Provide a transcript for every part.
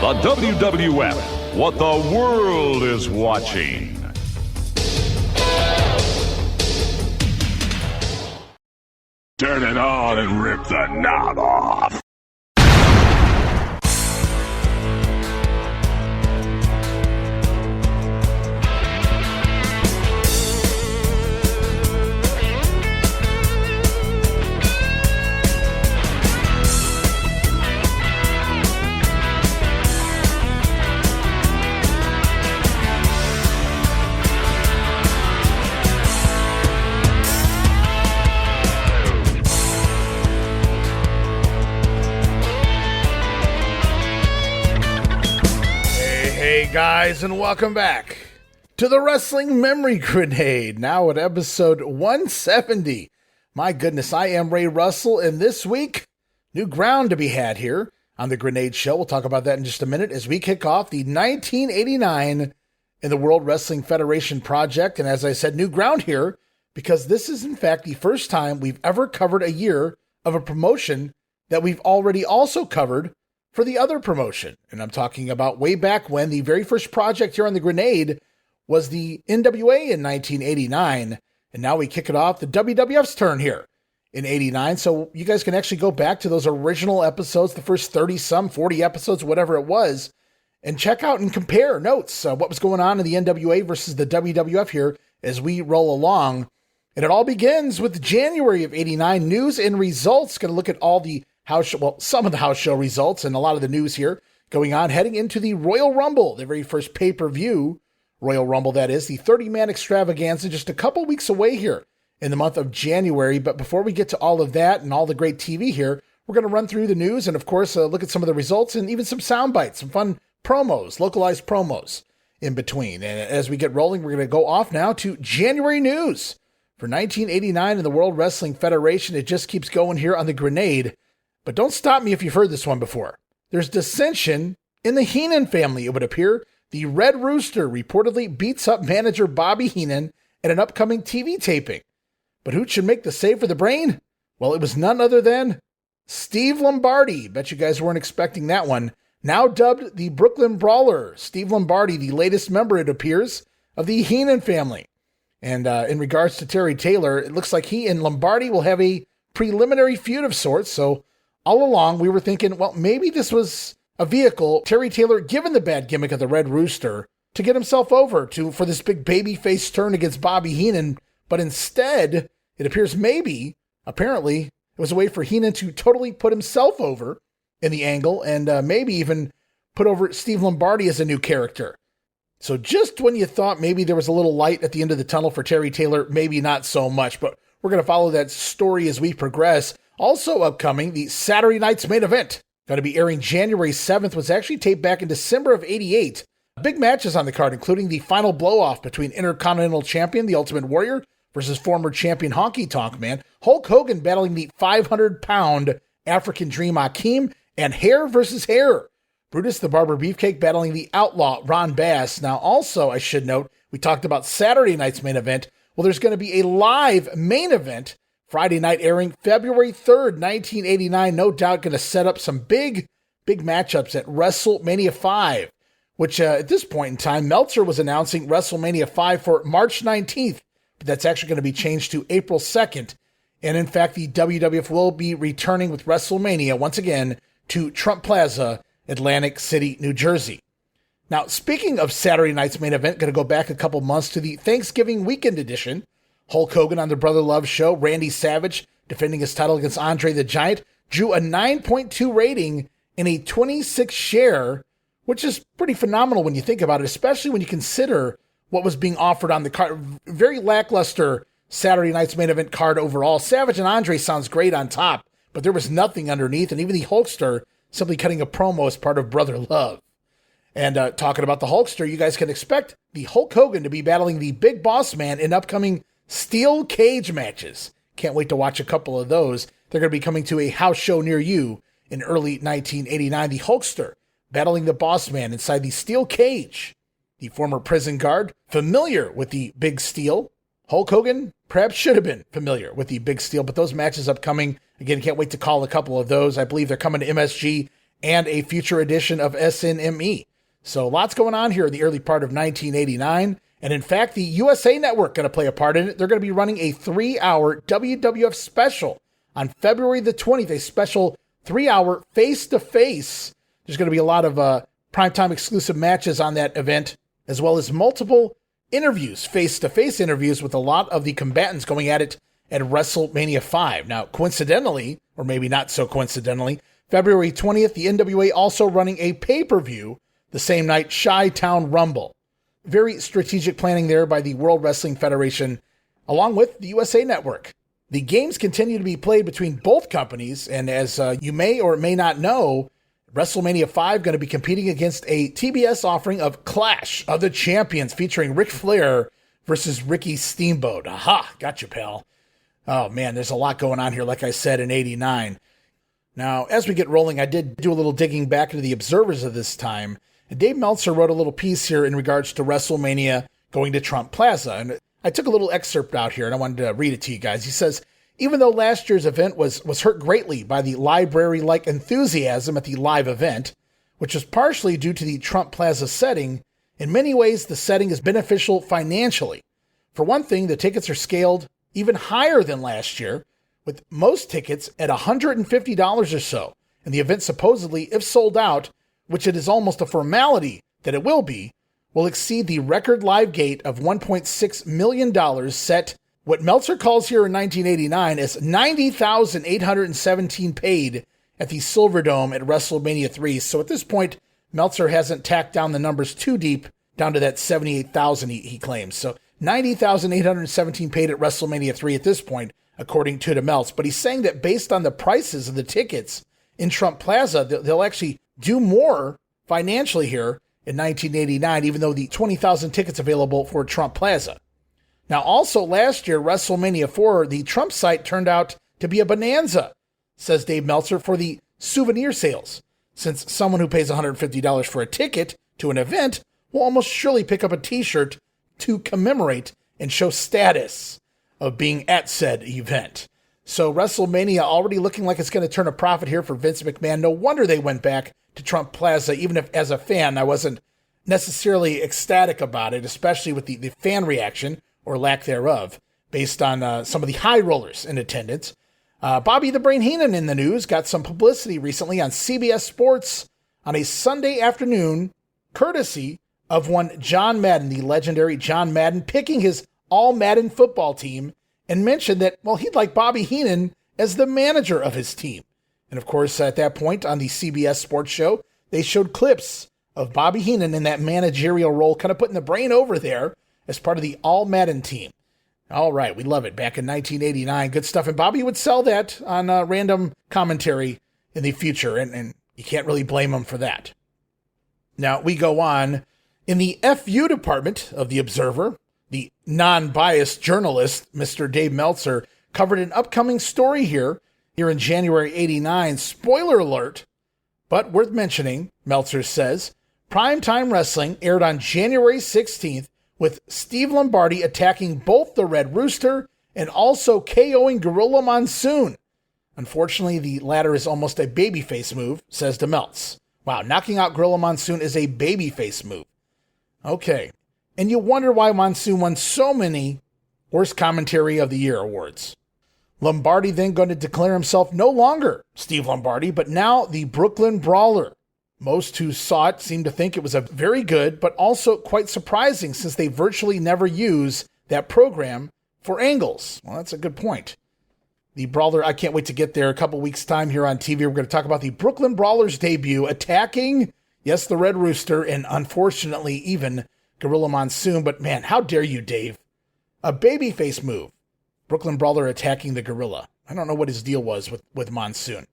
The WWF, what the world is watching. Turn it on and rip the knob off. Hey guys, and welcome back to the Wrestling Memory Grenade, now at episode 170. My goodness, I am Ray Russell, and this week, new ground to be had here on the Grenade Show. We'll talk about that in just a minute as we kick off the 1989 in the World Wrestling Federation Project. And as I said, new ground here, because this is in fact the first time we've ever covered a year of a promotion that we've already also covered for the other promotion. And I'm talking about way back when the very first project here on the Grenade was the NWA in 1989. And now we kick it off, the WWF's turn here in 89. So you guys can actually go back to those original episodes, the first 40 episodes, whatever it was, and check out and compare notes, what was going on in the NWA versus the WWF here as we roll along. And it all begins with January of 89 news and results. Going to look at all the some of the house show results and a lot of the news here going on, heading into the Royal Rumble, the very first pay-per-view Royal Rumble, that is, the 30-man extravaganza, just a couple weeks away here in the month of January. But before we get to all of that and all the great TV here, we're going to run through the news and, of course, look at some of the results and even some sound bites, some fun promos, localized promos in between. And as we get rolling, we're going to go off now to January news for 1989 in the World Wrestling Federation. It just keeps going here on the Grenade. But don't stop me if you've heard this one before. There's dissension in the Heenan family, it would appear. The Red Rooster reportedly beats up manager Bobby Heenan at an upcoming TV taping. But who should make the save for the brain? Well, it was none other than Steve Lombardi. Bet you guys weren't expecting that one. Now dubbed the Brooklyn Brawler. Steve Lombardi, the latest member, it appears, of the Heenan family. And in regards to Terry Taylor, it looks like he and Lombardi will have a preliminary feud of sorts, so all along, we were thinking, well, maybe this was a vehicle, Terry Taylor, given the bad gimmick of the Red Rooster, to get himself over for this big babyface turn against Bobby Heenan. But instead, it appears apparently, it was a way for Heenan to totally put himself over in the angle and maybe even put over Steve Lombardi as a new character. So just when you thought maybe there was a little light at the end of the tunnel for Terry Taylor, maybe not so much. But we're going to follow that story as we progress. Also upcoming, the Saturday night's main event, going to be airing January 7th, was actually taped back in December of 88. Big matches on the card, including the final blow-off between Intercontinental Champion, the Ultimate Warrior, versus former champion Honky Tonk Man, Hulk Hogan battling the 500-pound African Dream Akeem, and Hair versus Hair, Brutus the Barber Beefcake battling the Outlaw Ron Bass. Now also, I should note, we talked about Saturday night's main event. Well, there's going to be a live main event Friday night airing February 3rd, 1989. No doubt going to set up some big matchups at WrestleMania 5, which at this point in time, Meltzer was announcing WrestleMania 5 for March 19th, but that's actually going to be changed to April 2nd. And in fact, the WWF will be returning with WrestleMania once again to Trump Plaza, Atlantic City, New Jersey. Now, speaking of Saturday night's main event, going to go back a couple months to the Thanksgiving weekend edition. Hulk Hogan on the Brother Love show, Randy Savage defending his title against Andre the Giant, drew a 9.2 rating and a 26 share, which is pretty phenomenal when you think about it, especially when you consider what was being offered on the card. Very lackluster Saturday night's main event card overall. Savage and Andre sounds great on top, but there was nothing underneath, and even the Hulkster simply cutting a promo as part of Brother Love. And talking about the Hulkster, you guys can expect the Hulk Hogan to be battling the Big Boss Man in upcoming steel cage matches. Can't wait to watch a couple of those. They're going to be coming to a house show near you in early 1989. The Hulkster battling the Boss Man inside the steel cage. The former prison guard, familiar with the Big Steel. Hulk Hogan perhaps should have been familiar with the Big Steel, but those matches upcoming. Again, can't wait to call a couple of those. I believe they're coming to MSG and a future edition of SNME. So lots going on here in the early part of 1989. And in fact, the USA Network going to play a part in it. They're going to be running a 3-hour WWF special on February the 20th, a special 3-hour face-to-face. There's going to be a lot of primetime exclusive matches on that event, as well as multiple interviews, face-to-face interviews with a lot of the combatants going at it at WrestleMania 5. Now, coincidentally, or maybe not so coincidentally, February 20th, the NWA also running a pay-per-view the same night, Chi-Town Rumble. Very strategic planning there by the World Wrestling Federation, along with the USA Network. The games continue to be played between both companies, and as you may or may not know, WrestleMania 5 going to be competing against a TBS offering of Clash of the Champions featuring Ric Flair versus Ricky Steamboat. Aha, got you, pal. Oh man, there's a lot going on here, like I said, in 89. Now, as we get rolling, I did do a little digging back into the observers of this time, and Dave Meltzer wrote a little piece here in regards to WrestleMania going to Trump Plaza, and I took a little excerpt out here, and I wanted to read it to you guys. He says, even though last year's event was hurt greatly by the library-like enthusiasm at the live event, which was partially due to the Trump Plaza setting, in many ways the setting is beneficial financially. For one thing, the tickets are scaled even higher than last year, with most tickets at $150 or so, and the event supposedly, if sold out, which it is almost a formality that it will exceed the record live gate of $1.6 million set, what Meltzer calls here in 1989 as $90,817 paid at the Silverdome at WrestleMania 3. So at this point, Meltzer hasn't tacked down the numbers too deep, down to that 78,000 he claims. So 90,817 paid at WrestleMania 3 at this point, according to the Melts. But he's saying that based on the prices of the tickets in Trump Plaza, they'll actually do more financially here in 1989, even though the 20,000 tickets available for Trump Plaza. Now, also last year, WrestleMania 4, the Trump site turned out to be a bonanza, says Dave Meltzer, for the souvenir sales, since someone who pays $150 for a ticket to an event will almost surely pick up a t-shirt to commemorate and show status of being at said event. So WrestleMania already looking like it's going to turn a profit here for Vince McMahon. No wonder they went back to Trump Plaza, even if as a fan I wasn't necessarily ecstatic about it, especially with the fan reaction, or lack thereof, based on some of the high rollers in attendance. Bobby the Brain Heenan in the news got some publicity recently on CBS Sports on a Sunday afternoon, courtesy of one John Madden, the legendary John Madden, picking his All-Madden football team, and mentioned that, well, he'd like Bobby Heenan as the manager of his team. And of course, at that point on the CBS Sports show, they showed clips of Bobby Heenan in that managerial role, kind of putting the brain over there as part of the All-Madden Team. All right, we love it. Back in 1989, good stuff. And Bobby would sell that on random commentary in the future, and you can't really blame him for that. Now, we go on. In the FU department of The Observer, the non-biased journalist, Mr. Dave Meltzer, covered an upcoming story here in January 89. Spoiler alert, but worth mentioning, Meltzer says, Primetime Wrestling aired on January 16th with Steve Lombardi attacking both the Red Rooster and also KOing Gorilla Monsoon. Unfortunately, the latter is almost a babyface move, says DeMeltz. Wow, knocking out Gorilla Monsoon is a babyface move. Okay, and you wonder why Monsoon won so many Worst Commentary of the Year awards. Lombardi then going to declare himself no longer Steve Lombardi, but now the Brooklyn Brawler. Most who saw it seem to think it was a very good, but also quite surprising since they virtually never use that program for angles. Well, that's a good point. The Brawler, I can't wait to get there a couple weeks' time here on TV. We're going to talk about the Brooklyn Brawler's debut attacking, yes, the Red Rooster, and unfortunately even Gorilla Monsoon. But man, how dare you, Dave? A babyface move. Brooklyn Brawler attacking the Gorilla. I don't know what his deal was with Monsoon.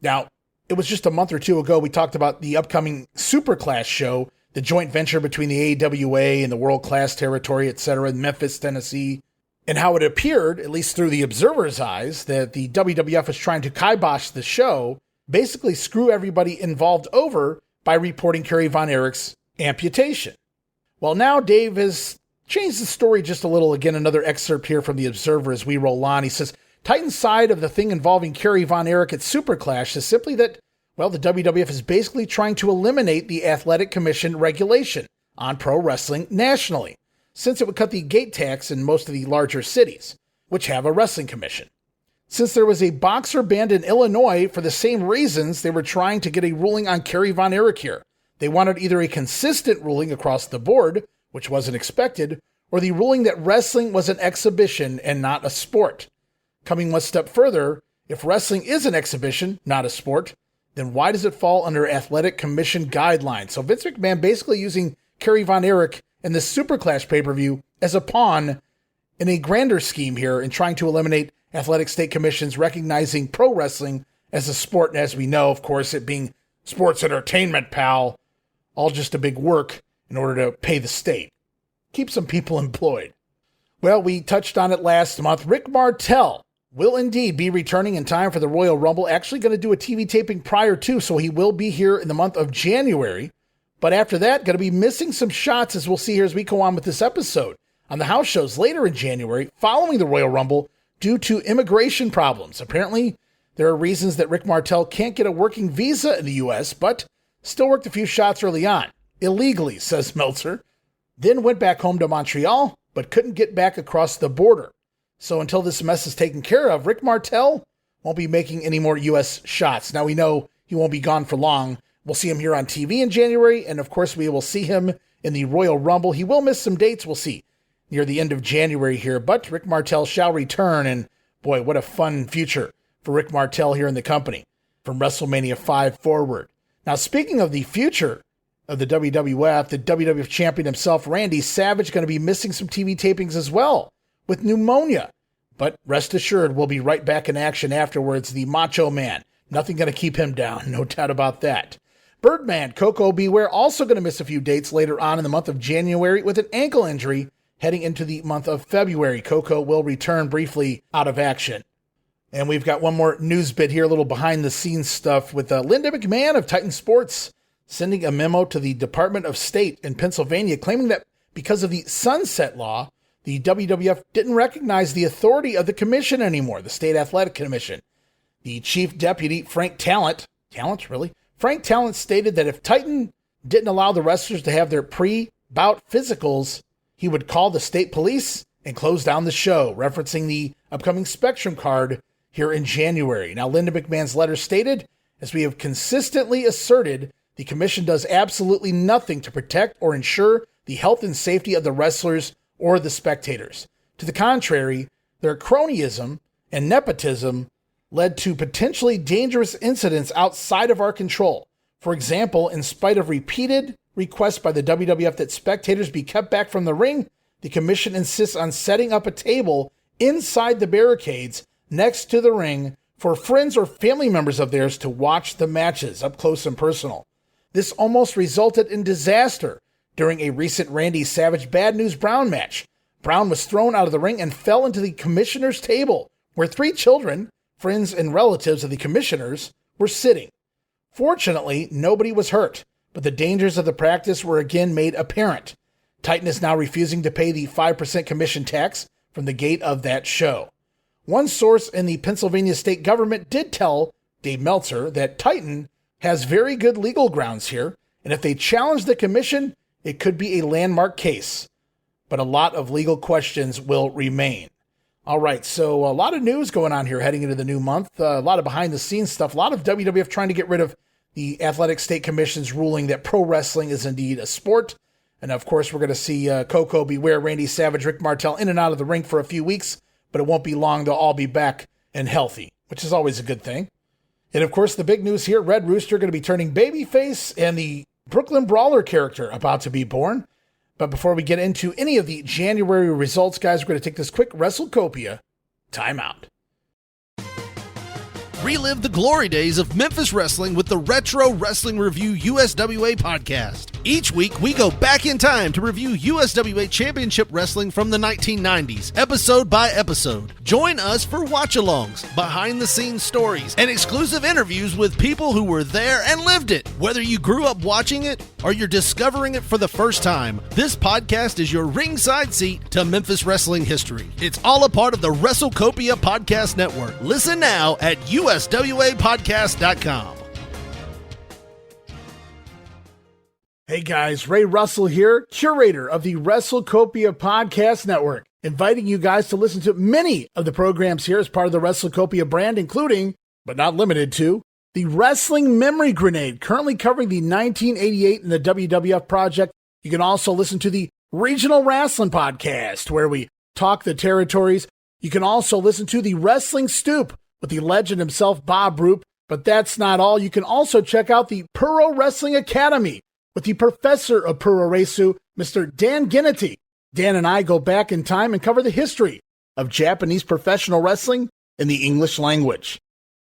Now, it was just a month or two ago we talked about the upcoming Super Clash show, the joint venture between the AWA and the World Class Territory, etc., in Memphis, Tennessee, and how it appeared, at least through the observer's eyes, that the WWF was trying to kibosh the show, basically screw everybody involved over by reporting Kerry Von Erich's amputation. Well, now Dave has changed the story just a little. Again, another excerpt here from the Observer as we roll on. He says, Titan's side of the thing involving Kerry Von Erich at Super Clash is simply that Well, the WWF is basically trying to eliminate the Athletic Commission regulation on pro wrestling nationally, since it would cut the gate tax in most of the larger cities, which have a wrestling commission. Since there was a boxer banned in Illinois for the same reasons, they were trying to get a ruling on Kerry Von Erich here. They wanted either a consistent ruling across the board, which wasn't expected, or the ruling that wrestling was an exhibition and not a sport. Coming one step further, if wrestling is an exhibition, not a sport, then why does it fall under Athletic Commission guidelines? So Vince McMahon basically using Kerry Von Erich and the Superclash pay-per-view as a pawn in a grander scheme here in trying to eliminate athletic state commissions recognizing pro wrestling as a sport. And as we know, of course, it being sports entertainment, pal, all just a big work in order to pay the state. Keep some people employed. Well, we touched on it last month. Rick Martel will indeed be returning in time for the Royal Rumble. Actually going to do a TV taping prior to, so he will be here in the month of January. But after that, going to be missing some shots, as we'll see here as we go on with this episode, on the house shows later in January following the Royal Rumble due to immigration problems. Apparently, there are reasons that Rick Martel can't get a working visa in the U.S., but still worked a few shots early on. Illegally, says Meltzer. Then went back home to Montreal, but couldn't get back across the border. So until this mess is taken care of, Rick Martel won't be making any more U.S. shots. Now we know he won't be gone for long. We'll see him here on TV in January, and of course we will see him in the Royal Rumble. He will miss some dates, we'll see, near the end of January here, but Rick Martel shall return, and boy, what a fun future for Rick Martel here in the company from WrestleMania 5 forward. Now, speaking of the future of the WWF, the WWF champion himself, Randy Savage, going to be missing some TV tapings as well with pneumonia. But rest assured, we'll be right back in action afterwards. The Macho Man, nothing going to keep him down, no doubt about that. Birdman, Koko Beware, also going to miss a few dates later on in the month of January with an ankle injury heading into the month of February. Koko will return briefly out of action. And we've got one more news bit here, a little behind-the-scenes stuff with Linda McMahon of Titan Sports sending a memo to the Department of State in Pennsylvania claiming that because of the Sunset Law, the WWF didn't recognize the authority of the commission anymore, the State Athletic Commission. The Chief Deputy, Frank Talent stated that if Titan didn't allow the wrestlers to have their pre-bout physicals, he would call the state police and close down the show, referencing the upcoming Spectrum card here in January. Now, Linda McMahon's letter stated, as we have consistently asserted, the commission does absolutely nothing to protect or ensure the health and safety of the wrestlers or the spectators. To the contrary, their cronyism and nepotism led to potentially dangerous incidents outside of our control. For example, in spite of repeated requests by the WWF that spectators be kept back from the ring, the commission insists on setting up a table inside the barricades next to the ring for friends or family members of theirs to watch the matches up close and personal. This almost resulted in disaster during a recent Randy Savage Bad News Brown match. Brown was thrown out of the ring and fell into the commissioner's table, where 3 children, friends and relatives of the commissioners, were sitting. Fortunately, nobody was hurt, but the dangers of the practice were again made apparent. Titan is now refusing to pay the 5% commission tax from the gate of that show. One source in the Pennsylvania state government did tell Dave Meltzer that Titan has very good legal grounds here, and if they challenge the commission, it could be a landmark case. But a lot of legal questions will remain. All right, so a lot of news going on here heading into the new month, a lot of behind-the-scenes stuff, a lot of WWF trying to get rid of the Athletic State Commission's ruling that pro wrestling is indeed a sport. And of course, we're going to see Koko Beware, Randy Savage, Rick Martel in and out of the ring for a few weeks, but it won't be long. They'll all be back and healthy, which is always a good thing. And of course, the big news here, Red Rooster going to be turning babyface and the Brooklyn Brawler character about to be born. But before we get into any of the January results, guys, we're going to take this quick WrestleCopia timeout. Relive the glory days of Memphis wrestling with the Retro Wrestling Review USWA podcast. Each week, we go back in time to review USWA Championship Wrestling from the 1990s, episode by episode. Join us for watch-alongs, behind-the-scenes stories, and exclusive interviews with people who were there and lived it. Whether you grew up watching it or you're discovering it for the first time, this podcast is your ringside seat to Memphis wrestling history. It's all a part of the WrestleCopia Podcast Network. Listen now at USWApodcast.com. Hey guys, Ray Russell here, curator of the WrestleCopia Podcast Network, inviting you guys to listen to many of the programs here as part of the WrestleCopia brand, including, but not limited to, the Wrestling Memory Grenade, currently covering the 1988 and the WWF Project. You can also listen to the Regional Wrestling Podcast, where we talk the territories. You can also listen to the Wrestling Stoop with the legend himself, Bob Roop. But that's not all. You can also check out the Pro Wrestling Academy with the professor of Pro Resu, Mr. Dan Ginnity. Dan and I go back in time and cover the history of Japanese professional wrestling in the English language.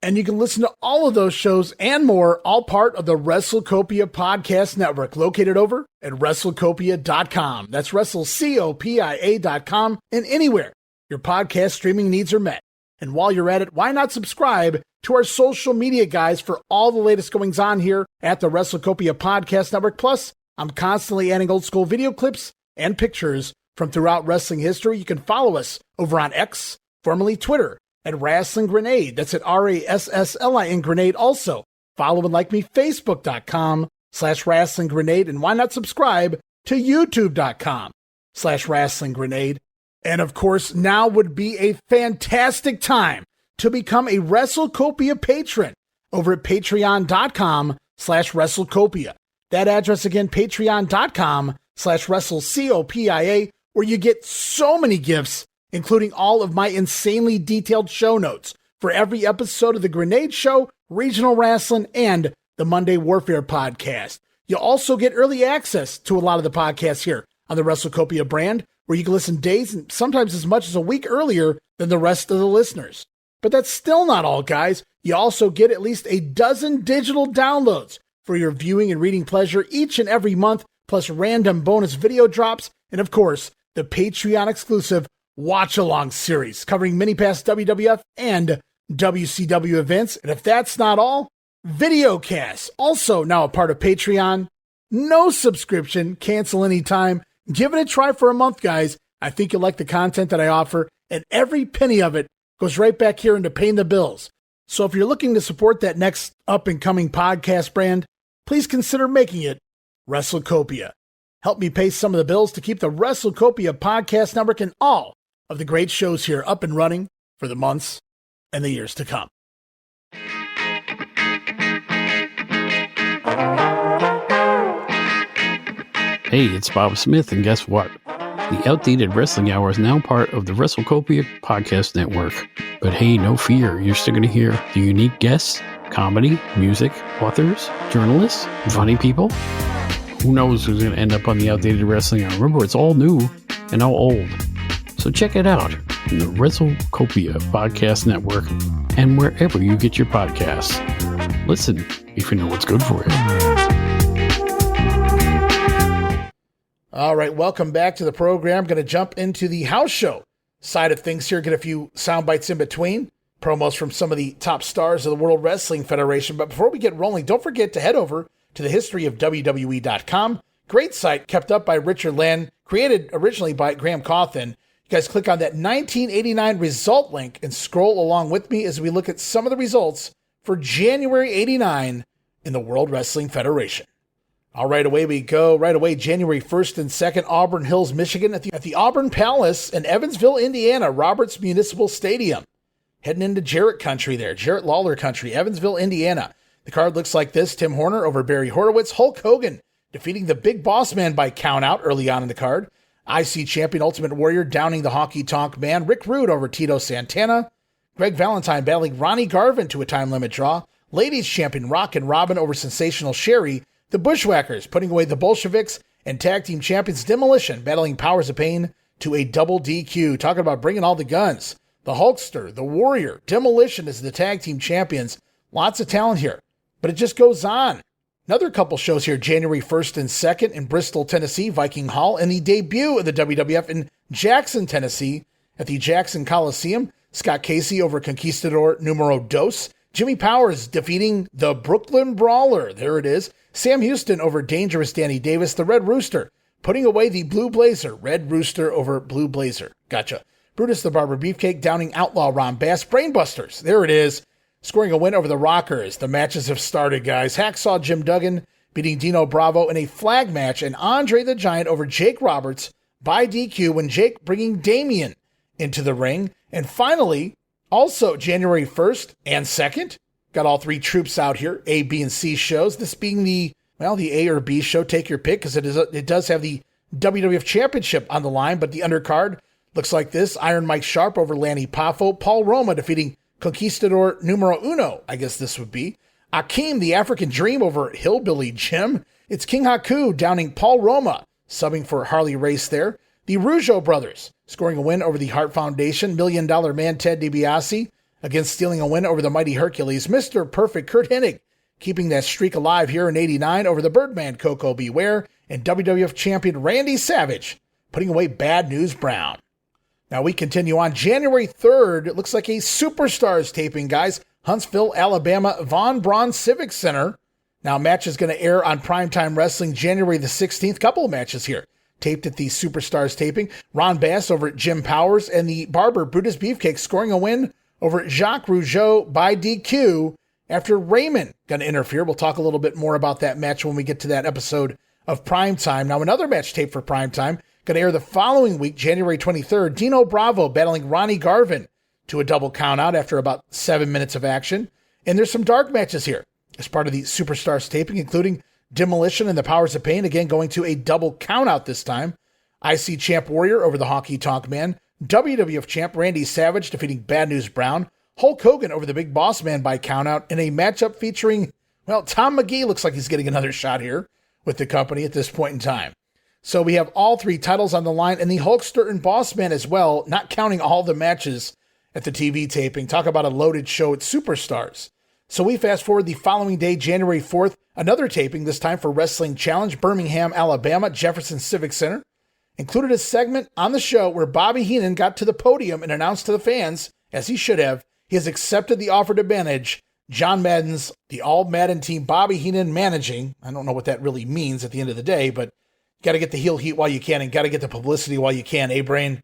And you can listen to all of those shows and more, all part of the WrestleCopia Podcast Network, located over at WrestleCopia.com. That's WrestleCopia.com, and anywhere your podcast streaming needs are met. And while you're at it, why not subscribe to our social media guys for all the latest goings on here at the WrestleCopia Podcast Network. Plus, I'm constantly adding old school video clips and pictures from throughout wrestling history. You can follow us over on X, formerly Twitter, at Wrestling Grenade. That's at RASSLIN Grenade. Also, follow and like me, Facebook.com/Wrestling Grenade. And why not subscribe to YouTube.com/Wrestling Grenade. And of course, now would be a fantastic time to become a WrestleCopia patron over at patreon.com/WrestleCopia. That address again, patreon.com/WrestleCopia, where you get so many gifts, including all of my insanely detailed show notes for every episode of The Grenade Show, Regional Wrestling, and the Monday Warfare podcast. You'll also get early access to a lot of the podcasts here on the WrestleCopia brand, where you can listen days and sometimes as much as a week earlier than the rest of the listeners. But that's still not all, guys. You also get at least a dozen digital downloads for your viewing and reading pleasure each and every month, plus random bonus video drops, and of course, the Patreon exclusive Watch Along series, covering many past WWF and WCW events. And if that's not all, videocasts, also now a part of Patreon. No subscription, cancel anytime. Give it a try for a month, guys. I think you'll like the content that I offer, and every penny of it goes right back here into paying the bills. So if you're looking to support that next up-and-coming podcast brand, please consider making it WrestleCopia. Help me pay some of the bills to keep the WrestleCopia Podcast Network and all of the great shows here up and running for the months and the years to come. Hey, it's Bob Smith, and guess what? The Outdated Wrestling Hour is now part of the WrestleCopia Podcast Network. But hey, no fear, you're still going to hear the unique guests, comedy, music, authors, journalists, funny people. Who knows who's going to end up on the Outdated Wrestling Hour? Remember, it's all new and all old. So check it out in the WrestleCopia Podcast Network and wherever you get your podcasts. Listen if you know what's good for you. All right, welcome back to the program. I'm going to jump into the house show side of things here, get a few sound bites in between, promos from some of the top stars of the World Wrestling Federation. But before we get rolling, don't forget to head over to the history of WWE.com. Great site kept up by Richard Land, created originally by Graham Cawthon. You guys click on that 1989 result link and scroll along with me as we look at some of the results for January 89 in the World Wrestling Federation. All right, away we go. Right away, January 1st and 2nd, Auburn Hills, Michigan, at the Auburn Palace in Evansville, Indiana, Roberts Municipal Stadium. Heading into Jarrett country there, Jarrett Lawler country, Evansville, Indiana. The card looks like this. Tim Horner over Barry Horowitz. Hulk Hogan defeating the Big Boss Man by countout early on in the card. IC Champion Ultimate Warrior downing the Honky Tonk Man. Rick Rude over Tito Santana. Greg Valentine battling Ronnie Garvin to a time limit draw. Ladies Champion Rockin' Robin over Sensational Sherry. The Bushwhackers putting away the Bolsheviks, and Tag Team Champions Demolition battling Powers of Pain to a double DQ. Talking about bringing all the guns. The Hulkster, the Warrior, Demolition as the Tag Team Champions. Lots of talent here, but it just goes on. Another couple shows here, January 1st and 2nd in Bristol, Tennessee, Viking Hall, and the debut of the WWF in Jackson, Tennessee at the Jackson Coliseum. Scott Casey over Conquistador Numero Dos. Jimmy Powers defeating the Brooklyn Brawler. There it is. Sam Houston over Dangerous Danny Davis. The Red Rooster putting away the Blue Blazer. Red Rooster over Blue Blazer. Gotcha. Brutus the Barber Beefcake downing Outlaw Ron Bass. Brainbusters. There it is. Scoring a win over the Rockers. The matches have started, guys. Hacksaw Jim Duggan beating Dino Bravo in a flag match, and Andre the Giant over Jake Roberts by DQ when Jake bringing Damien into the ring. And finally, also January 1st and 2nd, got all three troops out here, A, B, and C shows. This being the A or B show, take your pick, because it does have the WWF Championship on the line, but the undercard looks like this. Iron Mike Sharp over Lanny Poffo. Paul Roma defeating Conquistador Numero Uno, I guess this would be. Akeem, the African Dream, over Hillbilly Jim. It's King Haku downing Paul Roma, subbing for Harley Race there. The Rougeau brothers scoring a win over the Hart Foundation. $1 Million Man Ted DiBiase against stealing a win over the mighty Hercules. Mr. Perfect Curt Hennig keeping that streak alive here in 89 over the Birdman Koko Beware. And WWF champion Randy Savage putting away Bad News Brown. Now we continue on January 3rd. It looks like a Superstars taping, guys. Huntsville, Alabama, Von Braun Civic Center. Now match is going to air on Primetime Wrestling January the 16th. Couple of matches here taped at the Superstars taping. Ron Bass over Jim Powers, and the Barber Brutus Beefcake scoring a win over Jacques Rougeau by DQ after Raymond going to interfere. We'll talk a little bit more about that match when we get to that episode of Primetime. Now another match taped for Primetime, going to air the following week, January 23rd. Dino Bravo battling Ronnie Garvin to a double countout after about 7 minutes of action. And there's some dark matches here as part of the Superstars taping, including Demolition and the Powers of Pain, again going to a double countout this time. IC Champ Warrior over the Honky Tonk Man. WWF Champ Randy Savage defeating Bad News Brown. Hulk Hogan over the Big Boss Man by countout in a matchup featuring, Tom Magee looks like he's getting another shot here with the company at this point in time. So we have all three titles on the line, and the Hulkster and Boss Man as well, not counting all the matches at the TV taping. Talk about a loaded show at Superstars. So we fast forward the following day, January 4th, another taping, this time for Wrestling Challenge, Birmingham, Alabama, Jefferson Civic Center. Included a segment on the show where Bobby Heenan got to the podium and announced to the fans, as he should have, he has accepted the offer to manage John Madden's the All-Madden Team. Bobby Heenan managing. I don't know what that really means at the end of the day, but got to get the heel heat while you can and got to get the publicity while you can, Brain?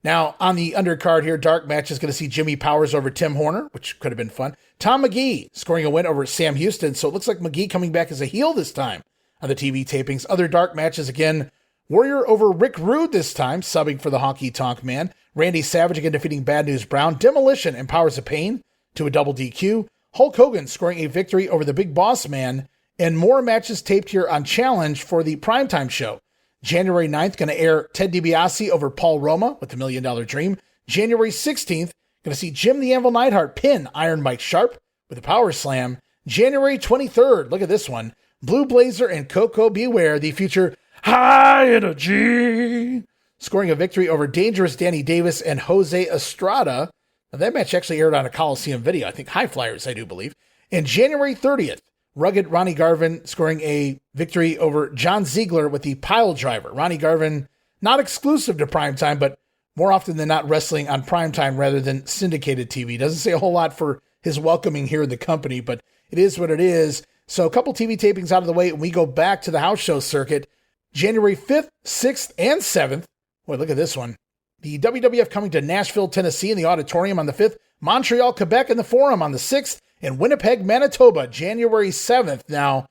Now, on the undercard here, dark match is going to see Jimmy Powers over Tim Horner, which could have been fun. Tom Magee scoring a win over Sam Houston, so it looks like Magee coming back as a heel this time on the TV tapings. Other dark matches again, Warrior over Rick Rude this time, subbing for the Honky Tonk Man. Randy Savage again defeating Bad News Brown. Demolition and Powers of Pain to a double DQ. Hulk Hogan scoring a victory over the Big Boss Man. And more matches taped here on Challenge for the Primetime show. January 9th, going to air Ted DiBiase over Paul Roma with the $1 Million Dream. January 16th, going to see Jim the Anvil Neidhart pin Iron Mike Sharp with a power slam. January 23rd, look at this one. Blue Blazer and Koko Beware, the future High Energy, scoring a victory over Dangerous Danny Davis and Jose Estrada. Now, that match actually aired on a Coliseum video. I think High Flyers, I do believe. And January 30th, Rugged Ronnie Garvin scoring a victory over John Ziegler with the Pile Driver. Ronnie Garvin, not exclusive to Primetime, but more often than not wrestling on Primetime rather than syndicated TV. Doesn't say a whole lot for his welcoming here in the company, but it is what it is. So a couple TV tapings out of the way, and we go back to the house show circuit. January 5th, 6th, and 7th. Boy, look at this one. The WWF coming to Nashville, Tennessee in the Auditorium on the 5th. Montreal, Quebec in the Forum on the 6th. And Winnipeg, Manitoba, January 7th. Now,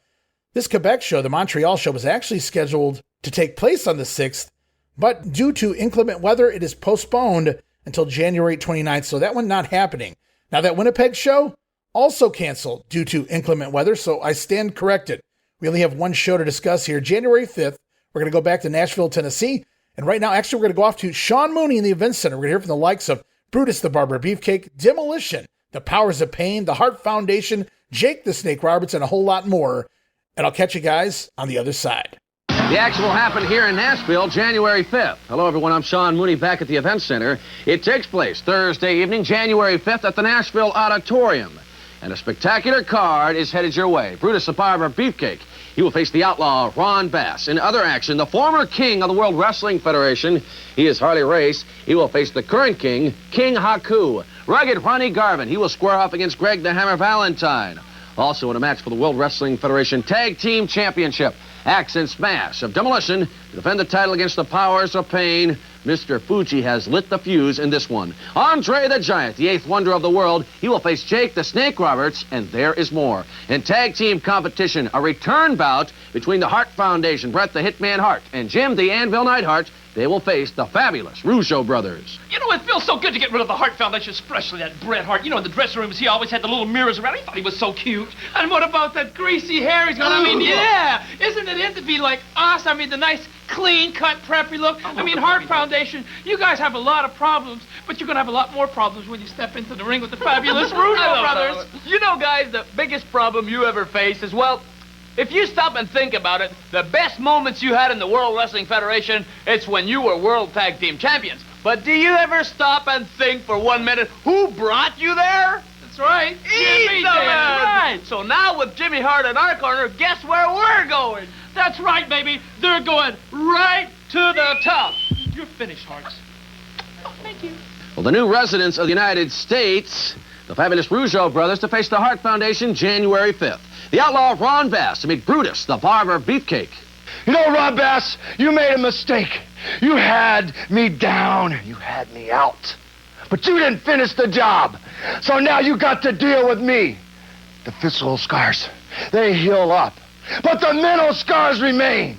this Quebec show, the Montreal show, was actually scheduled to take place on the 6th, but due to inclement weather, it is postponed until January 29th, so that one not happening. Now, that Winnipeg show, also canceled due to inclement weather, so I stand corrected. We only have one show to discuss here. January 5th, we're going to go back to Nashville, Tennessee, and right now, actually, we're going to go off to Sean Mooney in the Event Center. We're going to hear from the likes of Brutus the Barber Beefcake, Demolition, the Powers of Pain, the Hart Foundation, Jake the Snake Roberts, and a whole lot more. And I'll catch you guys on the other side. The action will happen here in Nashville, January 5th. Hello, everyone. I'm Sean Mooney back at the Event Center. It takes place Thursday evening, January 5th at the Nashville Auditorium. And a spectacular card is headed your way. Brutus the Barber Beefcake. He will face the outlaw Ron Bass. In other action, the former king of the World Wrestling Federation, he is Harley Race. He will face the current king, King Haku. Rugged Ronnie Garvin. He will square off against Greg the Hammer Valentine. Also in a match for the World Wrestling Federation Tag Team Championship. Axe and Smash of Demolition to defend the title against the Powers of Pain. Mr. Fuji has lit the fuse in this one. Andre the Giant, the 8th wonder of the world, he will face Jake the Snake Roberts, and there is more. In tag team competition, a return bout between the Hart Foundation, Bret the Hitman Hart, and Jim the Anvil Neidhart. They will face the fabulous Rougeau brothers. You know, it feels so good to get rid of the Hart Foundation, especially that Bret Hart. You know, in the dressing rooms, he always had the little mirrors around. He thought he was so cute. And what about that greasy hair he's got? I mean, yeah. Isn't it in to be like us? I mean, the nice, clean-cut, preppy look. I mean, Hart Foundation, you guys have a lot of problems, but you're going to have a lot more problems when you step into the ring with the fabulous Rougeau brothers. You know, guys, the biggest problem you ever face is, well, if you stop and think about it, the best moments you had in the World Wrestling Federation, it's when you were World Tag Team Champions. But do you ever stop and think for 1 minute who brought you there? That's right. Jimmy did. Right. So now with Jimmy Hart in our corner, guess where we're going? That's right, baby. They're going right to the top. You're finished, Hearts. Oh, thank you. Well, the new residents of the United States, the fabulous Rougeau brothers, to face the Hart Foundation January 5th. The outlaw Ron Bass to meet Brutus, the barber Beefcake. You know, Ron Bass, you made a mistake. You had me down. You had me out. But you didn't finish the job. So now you got to deal with me. The physical scars, they heal up. But the mental scars remain.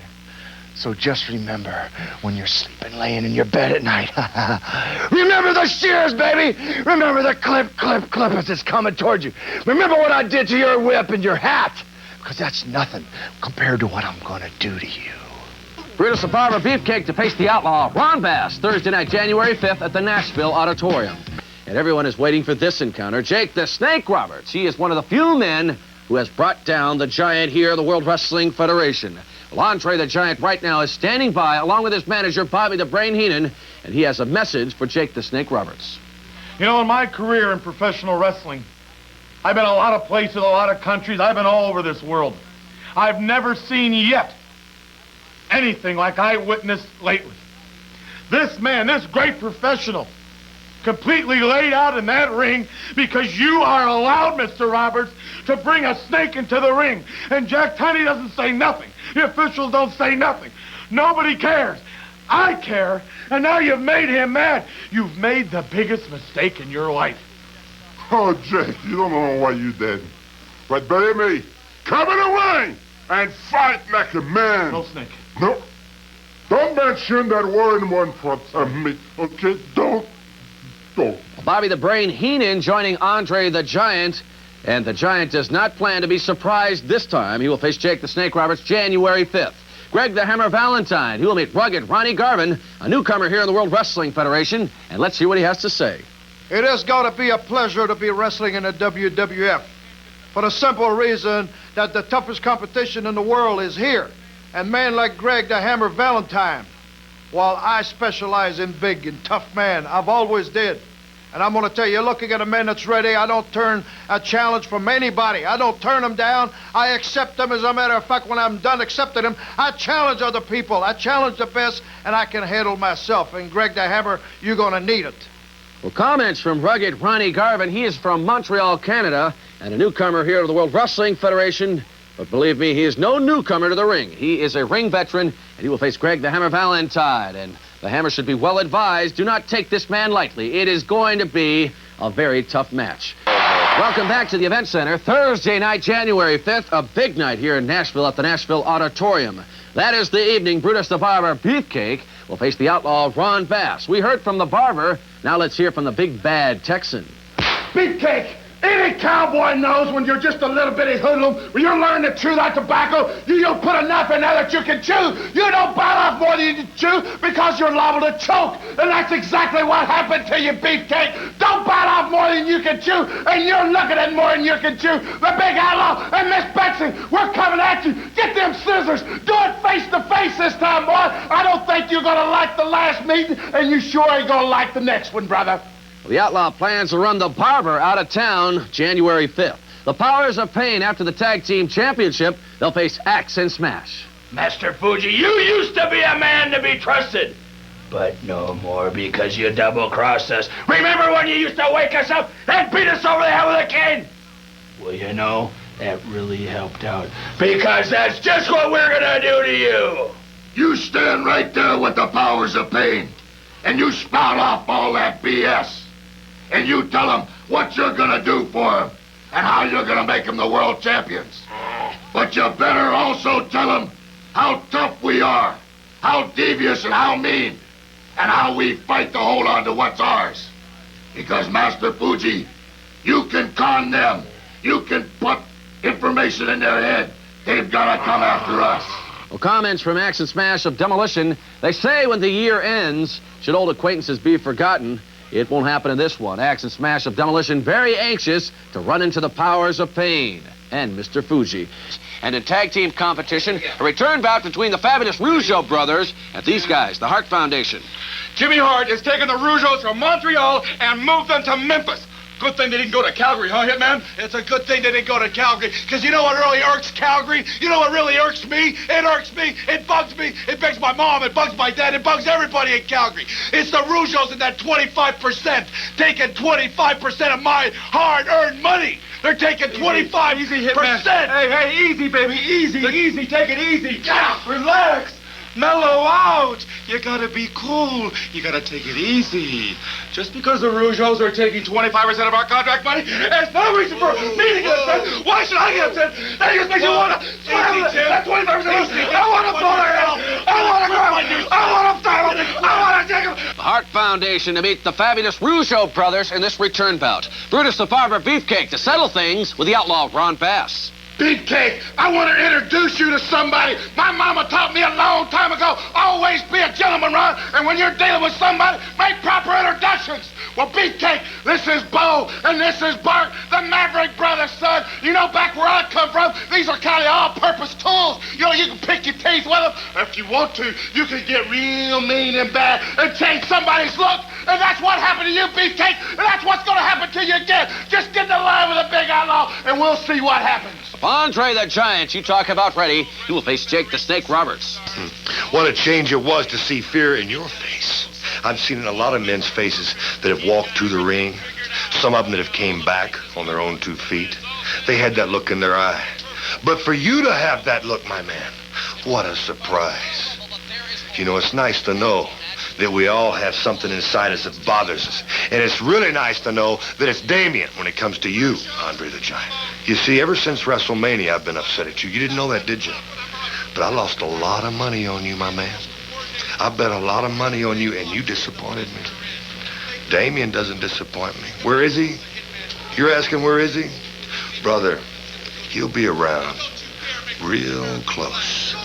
So just remember when you're sleeping, laying in your bed at night. Remember the shears, baby. Remember the clip as it's coming towards you. Remember what I did to your whip and your hat. Because that's nothing compared to what I'm going to do to you. Brutus the barber Beefcake to face the outlaw Ron Bass Thursday night, January 5th at the Nashville Auditorium. And everyone is waiting for this encounter. Jake the Snake Roberts. He is one of the few men who has brought down the Giant here at the World Wrestling Federation. Well, Andre the Giant right now is standing by along with his manager, Bobby the Brain Heenan, and he has a message for Jake the Snake Roberts. You know, in my career in professional wrestling, I've been a lot of places, a lot of countries. I've been all over this world. I've never seen yet anything like I witnessed lately. This man, this great professional, completely laid out in that ring because you are allowed, Mr. Roberts, to bring a snake into the ring. And Jack Tunney doesn't say nothing. The officials don't say nothing. Nobody cares. I care, and now you've made him mad. You've made the biggest mistake in your life. Oh, Jake, you don't know what you did. But believe me, come in the ring and fight like a man. No snake. No. Don't mention that word in one front of me, okay? Don't. Bobby the Brain Heenan joining Andre the Giant. And the Giant does not plan to be surprised this time. He will face Jake the Snake Roberts January 5th. Greg the Hammer Valentine, he will meet rugged Ronnie Garvin, a newcomer here in the World Wrestling Federation. And let's hear what he has to say. It is going to be a pleasure to be wrestling in the WWF for the simple reason that the toughest competition in the world is here. And men like Greg the Hammer Valentine, while I specialize in big and tough men, I've always did. And I'm going to tell you, looking at a man that's ready, I don't turn a challenge from anybody. I don't turn them down. I accept them. As a matter of fact, when I'm done accepting them, I challenge other people. I challenge the best, and I can handle myself. And Greg the Hammer, you're going to need it. Well, comments from rugged Ronnie Garvin. He is from Montreal, Canada, and a newcomer here to the World Wrestling Federation. But believe me, he is no newcomer to the ring. He is a ring veteran, and he will face Greg the Hammer Valentine. And the Hammer should be well advised. Do not take this man lightly. It is going to be a very tough match. Welcome back to the Event Center. Thursday night, January 5th, a big night here in Nashville at the Nashville Auditorium. That is the evening Brutus the Barber Beefcake will face the outlaw Ron Bass. We heard from the Barber. Now let's hear from the big bad Texan. Beefcake! Any cowboy knows when you're just a little bitty hoodlum, when you're learning to chew that tobacco, you don't put enough in there that you can chew. You don't bite off more than you can chew because you're liable to choke. And that's exactly what happened to you, Beefcake. Don't bite off more than you can chew, and you're looking at more than you can chew. The big outlaw and Miss Betsy, we're coming at you. Get them scissors. Do it face to face this time, boy. I don't think you're going to like the last meeting, and you sure ain't going to like the next one, brother. The Outlaw plans to run the Barber out of town January 5th. The Powers of Pain after the Tag Team Championship, they'll face Axe and Smash. Master Fuji, you used to be a man to be trusted. But no more because you double-crossed us. Remember when you used to wake us up and beat us over the head with a cane? Well, you know, That really helped out. Because that's just what we're gonna do to you! You stand right there with the powers of pain, and you spout off all that BS. And you tell them what you're gonna do for them, and how you're gonna make them the world champions. But you better also tell them how tough we are, how devious and how mean, and how we fight to hold on to what's ours. Because, Master Fuji, you can con them. You can put information in their head. They've got to come after us. Well, comments from Axe and Smash of Demolition. They say when the year ends, should old acquaintances be forgotten, it won't happen in this one. Axe and Smash of Demolition very anxious to run into the powers of pain and Mr. Fuji. And in tag team competition, a return bout between the fabulous Rougeau brothers and these guys, the Hart Foundation. Jimmy Hart is taking the Rougeaus from Montreal and moved them to Memphis. Good thing they didn't go to Calgary, huh, Hitman? It's a good thing they didn't go to Calgary, because you know what really irks Calgary? You know what really irks me? It irks me, it bugs me, it bugs my mom, it bugs my dad, it bugs everybody in Calgary. It's the Rougeaus and that 25%, taking 25% of my hard-earned money. They're taking 25%. Easy, Hitman. Hey, easy, baby, easy, take it easy. Yeah, relax. Mellow out. You gotta be cool. You gotta take it easy. Just because the Rougeaus are taking 25% of our contract money, it's no reason for me to get upset. Why should I get upset? That just makes you wanna slam that 25%. I wanna blow their hell. I wanna grab them. I wanna fight them. I wanna take them. The Hart Foundation to meet the fabulous Rougeau brothers in this return bout. Brutus the Barber Beefcake to settle things with the outlaw Ron Bass. Beefcake, I want to introduce you to somebody. My mama taught me a long time ago, always be a gentleman, Ron. And when you're dealing with somebody, make proper introductions. Well, Beefcake, this is Bo, and this is Bart, the Maverick brothers, son. You know, back where I come from, these are kind of all-purpose tools. You know, you can pick your teeth with them. If you want to, you can get real mean and bad and change somebody's look. And that's what happened to you, Beefcake, and that's what's going to happen to you again. Just get in the line with a big outlaw, and we'll see what happens. If Andre the Giant you talk about ready, he will face Jake the Snake Roberts. What a change it was to see fear in your face. I've seen it in a lot of men's faces that have walked to the ring. Some of them that have came back on their own 2 feet. They had that look in their eye. But for you to have that look, my man, what a surprise. You know, it's nice to know that we all have something inside us that bothers us. And it's really nice to know that it's Damien when it comes to you, Andre the Giant. You see, ever since WrestleMania, I've been upset at you. You didn't know that, did you? But I lost a lot of money on you, my man. I bet a lot of money on you, and you disappointed me. Damien doesn't disappoint me. Where is he? You're asking where is he? Brother, he'll be around real close.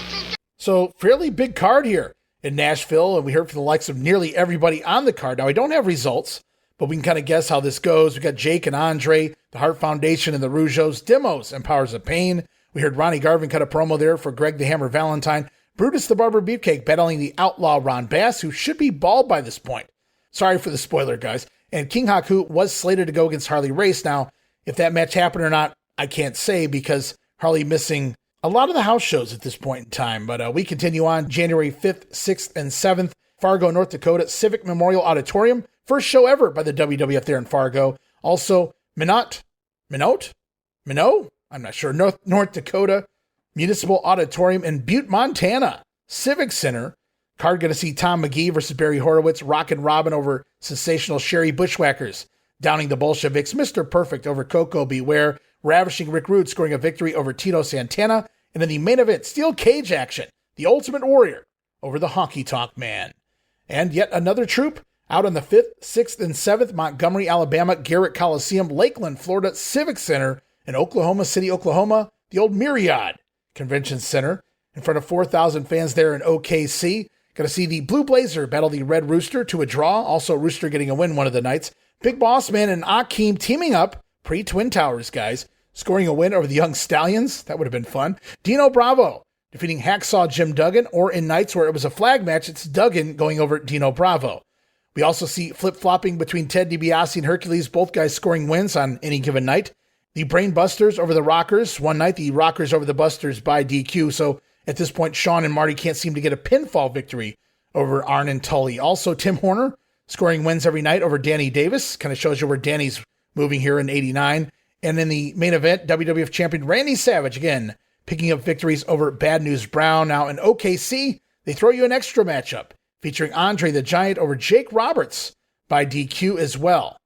So, fairly big card here in Nashville, and we heard from the likes of nearly everybody on the card. Now, I don't have results, but we can kind of guess how this goes. We got Jake and Andre, the Hart Foundation and the Rougeaus, Demos and Powers of Pain. We heard Ronnie Garvin cut a promo there for Greg the Hammer Valentine. Brutus the Barber Beefcake battling the outlaw Ron Bass, who should be bald by this point. Sorry for the spoiler, guys. And King Haku was slated to go against Harley Race. Now, if that match happened or not, I can't say because Harley missing a lot of the house shows at this point in time. But we continue on January 5th, 6th, and 7th. Fargo, North Dakota, Civic Memorial Auditorium. First show ever by the WWF there in Fargo. Also, Minot? I'm not sure. North Dakota Municipal Auditorium in Butte, Montana. Civic Center. Card going to see Tom Magee versus Barry Horowitz. Rockin' Robin over sensational Sherry Bushwhackers. Downing the Bolsheviks. Mr. Perfect over Koko Beware. Ravishing Rick Rude scoring a victory over Tito Santana. And then the main event, steel cage action. The Ultimate Warrior over the Honky Tonk Man. And yet another troop out on the 5th, 6th, and 7th. Montgomery, Alabama, Garrett Coliseum, Lakeland, Florida, Civic Center, in Oklahoma City, Oklahoma, the old Myriad Convention Center. In front of 4,000 fans there in OKC. Going to see the Blue Blazer battle the Red Rooster to a draw. Also, Rooster getting a win one of the nights. Big Boss Man and Akeem teaming up. Pre-Twin Towers, guys. Scoring a win over the Young Stallions. That would have been fun. Dino Bravo defeating Hacksaw Jim Duggan. Or in nights where it was a flag match, it's Duggan going over Dino Bravo. We also see flip-flopping between Ted DiBiase and Hercules. Both guys scoring wins on any given night. The Brain Busters over the Rockers. One night, the Rockers over the Busters by DQ. So at this point, Sean and Marty can't seem to get a pinfall victory over Arn and Tully. Also, Tim Horner scoring wins every night over Danny Davis. Kind of shows you where Danny's moving here in 89. And in the main event, WWF champion Randy Savage, again, picking up victories over Bad News Brown. Now in OKC, they throw you an extra matchup featuring Andre the Giant over Jake Roberts by DQ as well.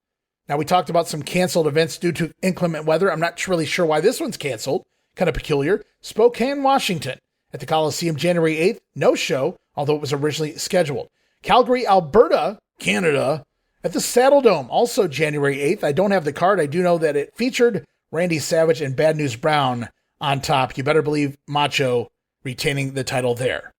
Now we talked about some canceled events due to inclement weather. I'm not really sure why this one's canceled. Kind of peculiar. Spokane, Washington at the Coliseum January 8th. No show, although it was originally scheduled. Calgary, Alberta, Canada at the Saddle Dome, also January 8th. I don't have the card. I do know that it featured Randy Savage and Bad News Brown on top. You better believe Macho retaining the title there.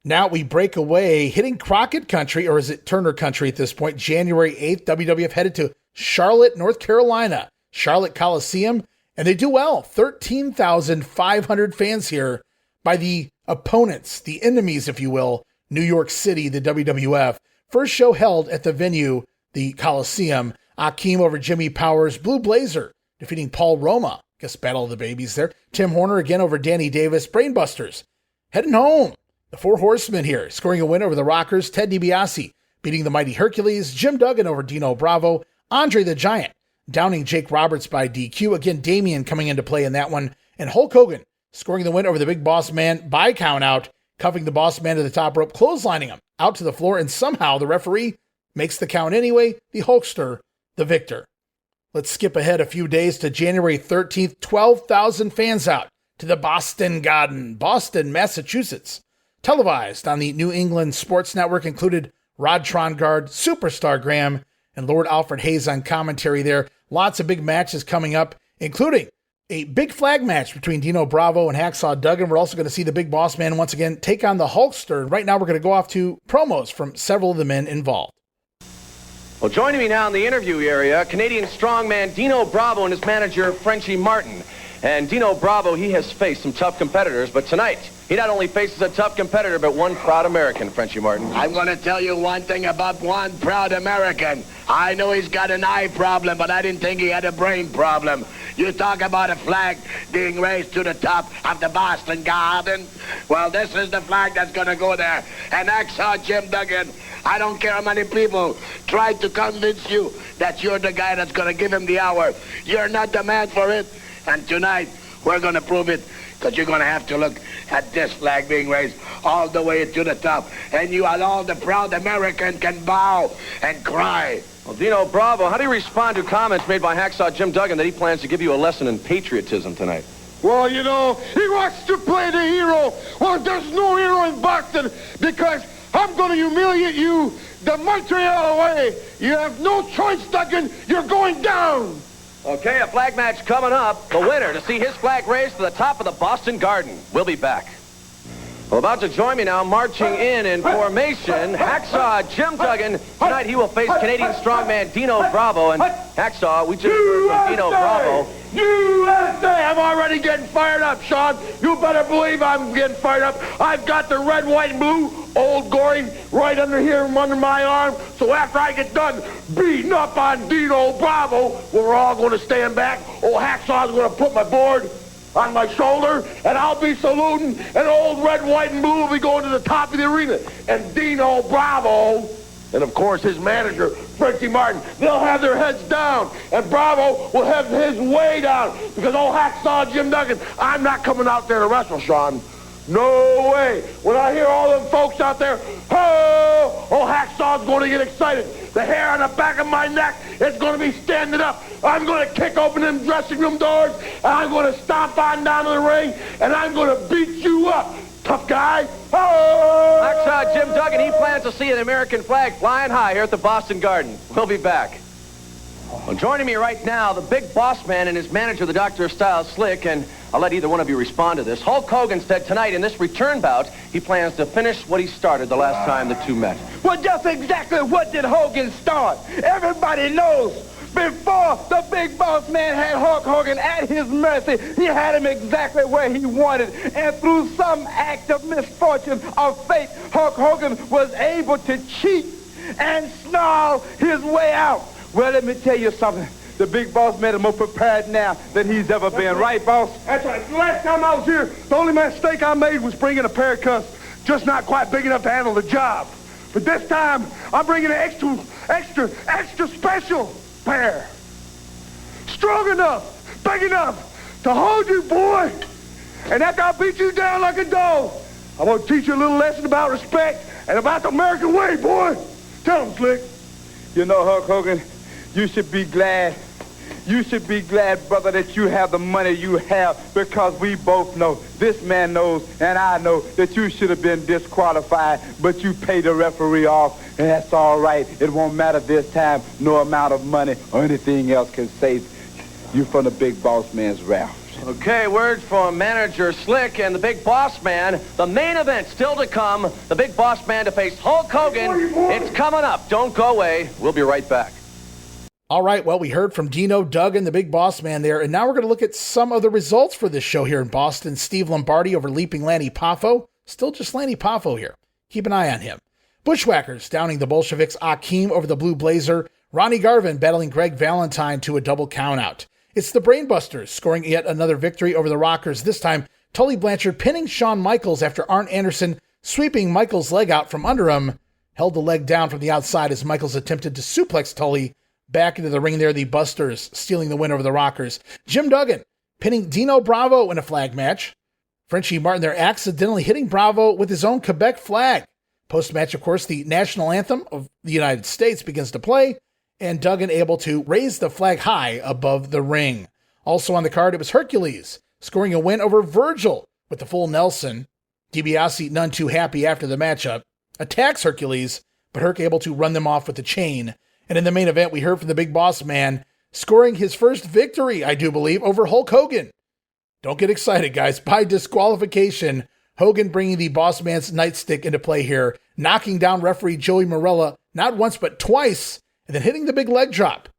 Now we break away, hitting Crockett Country, or is it Turner Country at this point? January 8th, WWF headed to Charlotte, North Carolina, Charlotte Coliseum, and they do well. 13,500 fans here by the opponents, the enemies, if you will, New York City, the WWF. First show held at the venue, the Coliseum. Akeem over Jimmy Powers, Blue Blazer defeating Paul Roma. Guess Battle of the Babies there. Tim Horner again over Danny Davis. Brainbusters heading home. The Four Horsemen here, scoring a win over the Rockers. Ted DiBiase beating the mighty Hercules. Jim Duggan over Dino Bravo. Andre the Giant downing Jake Roberts by DQ. Again, Damien coming into play in that one. And Hulk Hogan scoring the win over the Big Boss Man by count out, cuffing the Boss Man to the top rope, clotheslining him out to the floor, and somehow the referee makes the count anyway. The Hulkster, the victor. Let's skip ahead a few days to January 13th. 12,000 fans out to the Boston Garden, Boston, Massachusetts. Televised on the New England Sports Network, included Rod Trongard, Superstar Graham, and Lord Alfred Hayes on commentary there. Lots of big matches coming up, including a big flag match between Dino Bravo and Hacksaw Duggan. We're also going to see the Big Boss Man once again take on the Hulkster. Right now we're going to go off to promos from several of the men involved. Well, joining me now in the interview area, Canadian strongman Dino Bravo and his manager, Frenchie Martin. And Dino Bravo, he has faced some tough competitors, but tonight, he not only faces a tough competitor, but one proud American, Frenchie Martin. I'm going to tell you one thing about one proud American. I know he's got an eye problem, but I didn't think he had a brain problem. You talk about a flag being raised to the top of the Boston Garden. Well, this is the flag that's going to go there. And Hacksaw Jim Duggan, I don't care how many people try to convince you that you're the guy that's going to give him the hour. You're not the man for it. And tonight, we're going to prove it, because you're going to have to look at this flag being raised all the way to the top. And you and all the proud American can bow and cry. Well, Dino Bravo, how do you respond to comments made by Hacksaw Jim Duggan that he plans to give you a lesson in patriotism tonight? Well, you know, he wants to play the hero. Well, there's no hero in Boston, because I'm going to humiliate you the Montreal way. You have no choice, Duggan. You're going down. Okay, a flag match coming up. The winner to see his flag raised to the top of the Boston Garden. We'll be back. Well, about to join me now, marching in formation, Hacksaw Jim Duggan. Tonight he will face Canadian strongman Dino Bravo. And Hacksaw, we just heard from Dino Bravo. USA! I'm already getting fired up, Sean. You better believe I'm getting fired up. I've got the red, white, and blue, Old Goring, right under here under my arm. So after I get done beating up on Dino Bravo, we're all going to stand back. Old Hacksaw's going to put my board on my shoulder, and I'll be saluting, and old red, white, and blue will be going to the top of the arena. And Dino Bravo, and of course his manager, Frenchie Martin, they'll have their heads down, and Bravo will have his way down, because old Hacksaw Jim Duggan, I'm not coming out there to wrestle, Sean. No way. When I hear all them folks out there, oh, old Hacksaw's going to get excited. The hair on the back of my neck is going to be standing up. I'm going to kick open them dressing room doors, and I'm going to stomp on down to the ring, and I'm going to beat you up, tough guy. Oh! Hacksaw Jim Duggan, he plans to see an American flag flying high here at the Boston Garden. We'll be back. Well, joining me right now, the Big Boss Man and his manager, the Doctor of Style, Slick, and I'll let either one of you respond to this. Hulk Hogan said tonight in this return bout, he plans to finish what he started the last time the two met. Well, just exactly what did Hogan start? Everybody knows. Before the Big Boss Man had Hulk Hogan at his mercy, he had him exactly where he wanted. And through some act of misfortune or fate, Hulk Hogan was able to cheat and snarl his way out. Well, let me tell you something. The Big Boss Man is more prepared now than he's ever been. Right, boss? That's right. The last time I was here, the only mistake I made was bringing a pair of cuffs just not quite big enough to handle the job. But this time, I'm bringing an extra special pair. Strong enough, big enough to hold you, boy. And after I beat you down like a dog, I'm going to teach you a little lesson about respect and about the American way, boy. Tell him, Slick. You know, Hulk Hogan, you should be glad. You should be glad, brother, that you have the money you have, because we both know, this man knows and I know, that you should have been disqualified, but you paid the referee off, and that's all right. It won't matter this time. No amount of money or anything else can save you from the big boss man's wrath. Okay, words from manager Slick and the Big Boss Man. The main event still to come. The Big Boss Man to face Hulk Hogan. It's coming up. Don't go away. We'll be right back. All right, well, we heard from Dino, Duggan, the Big Boss Man there, and now we're going to look at some of the results for this show here in Boston. Steve Lombardi over Leaping Lanny Poffo. Still just Lanny Poffo here. Keep an eye on him. Bushwhackers downing the Bolsheviks Akeem over the Blue Blazer. Ronnie Garvin battling Greg Valentine to a double countout. It's the Brainbusters scoring yet another victory over the Rockers, this time Tully Blanchard pinning Shawn Michaels after Arn Anderson sweeping Michaels' leg out from under him. Held the leg down from the outside as Michaels attempted to suplex Tully back into the ring there. The Busters stealing the win over the Rockers. Jim Duggan pinning Dino Bravo in a flag match. Frenchie Martin there accidentally hitting Bravo with his own Quebec flag. Post-match, of course, the national anthem of the United States begins to play, and Duggan able to raise the flag high above the ring. Also on the card, it was Hercules scoring a win over Virgil with the full Nelson. Dibiase, none too happy after the matchup, attacks Hercules, but Herc able to run them off with the chain. And in the main event, we heard from the Big Boss Man scoring his first victory, I do believe, over Hulk Hogan. Don't get excited, guys. By disqualification, Hogan bringing the Boss Man's nightstick into play here, knocking down referee Joey Morella not once but twice, and then hitting the big leg drop.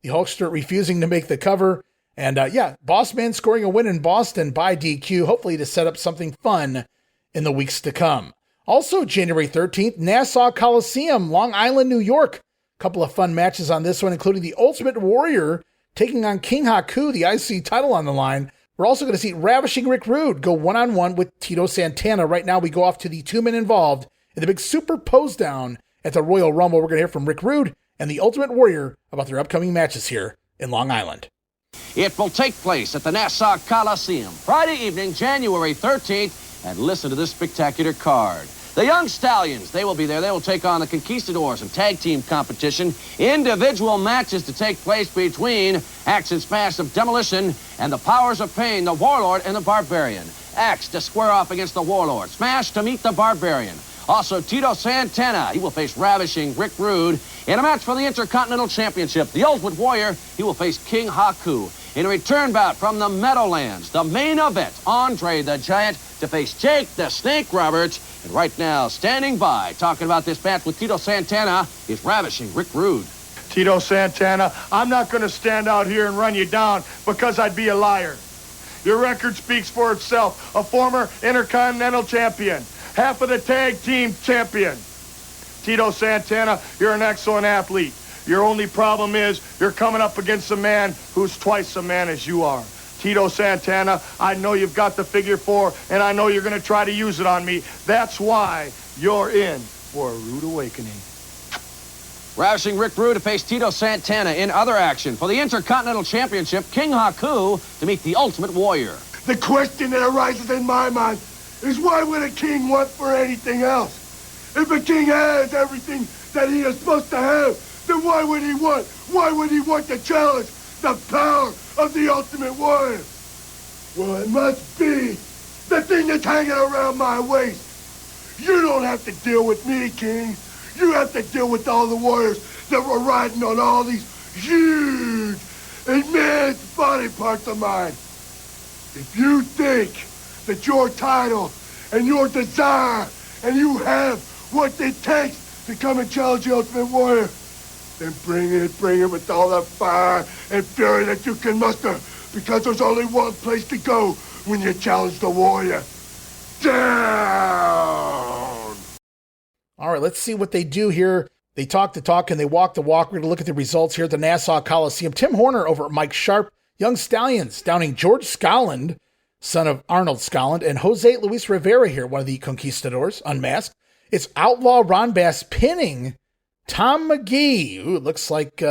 The Hulkster refusing to make the cover. And Boss Man scoring a win in Boston by DQ, hopefully to set up something fun in the weeks to come. Also, January 13th, Nassau Coliseum, Long Island, New York. A couple of fun matches on this one, including the Ultimate Warrior taking on King Haku, the IC title on the line. We're also going to see Ravishing Rick Rude go one-on-one with Tito Santana. Right now, we go off to the 2 men involved in the big super pose down at the Royal Rumble. We're going to hear from Rick Rude and the Ultimate Warrior about their upcoming matches here in Long Island. It will take place at the Nassau Coliseum Friday evening, January 13th, and listen to this spectacular card. The Young Stallions, they will be there. They will take on the Conquistadors in tag team competition. Individual matches to take place between Axe and Smash of Demolition and the Powers of Pain, the Warlord and the Barbarian. Axe to square off against the Warlord. Smash to meet the Barbarian. Also, Tito Santana, he will face Ravishing Rick Rude in a match for the Intercontinental Championship. The Ultimate Warrior, he will face King Haku. In a return bout from the Meadowlands, the main event, Andre the Giant to face Jake the Snake Roberts. And right now, standing by, talking about this match with Tito Santana, is Ravishing Rick Rude. Tito Santana, I'm not going to stand out here and run you down because I'd be a liar. Your record speaks for itself. A former Intercontinental Champion. Half of the tag team champion. Tito Santana, you're an excellent athlete. Your only problem is you're coming up against a man who's twice a man as you are. Tito Santana, I know you've got the figure 4, and I know you're going to try to use it on me. That's why you're in for a rude awakening. Ravishing Rick Rude to face Tito Santana in other action. For the Intercontinental Championship, King Haku to meet the Ultimate Warrior. The question that arises in my mind is why would a king want for anything else? If a king has everything that he is supposed to have, then why would he want? Why would he want to challenge the power of the Ultimate Warrior? Well, it must be the thing that's hanging around my waist. You don't have to deal with me, King. You have to deal with all the warriors that were riding on all these huge, immense body parts of mine. If you think that your title and your desire and you have what it takes to come and challenge the Ultimate Warrior, then bring it with all the fire and fury that you can muster, because there's only one place to go when you challenge the Warrior. Down! All right, let's see what they do here. They talk the talk and they walk the walk. We're going to look at the results here at the Nassau Coliseum. Tim Horner over at Mike Sharp. Young Stallions downing George Scotland, son of Arnold Scotland, and Jose Luis Rivera here, one of the Conquistadors, unmasked. It's Outlaw Ron Bass pinning Tom Magee. Ooh, it looks like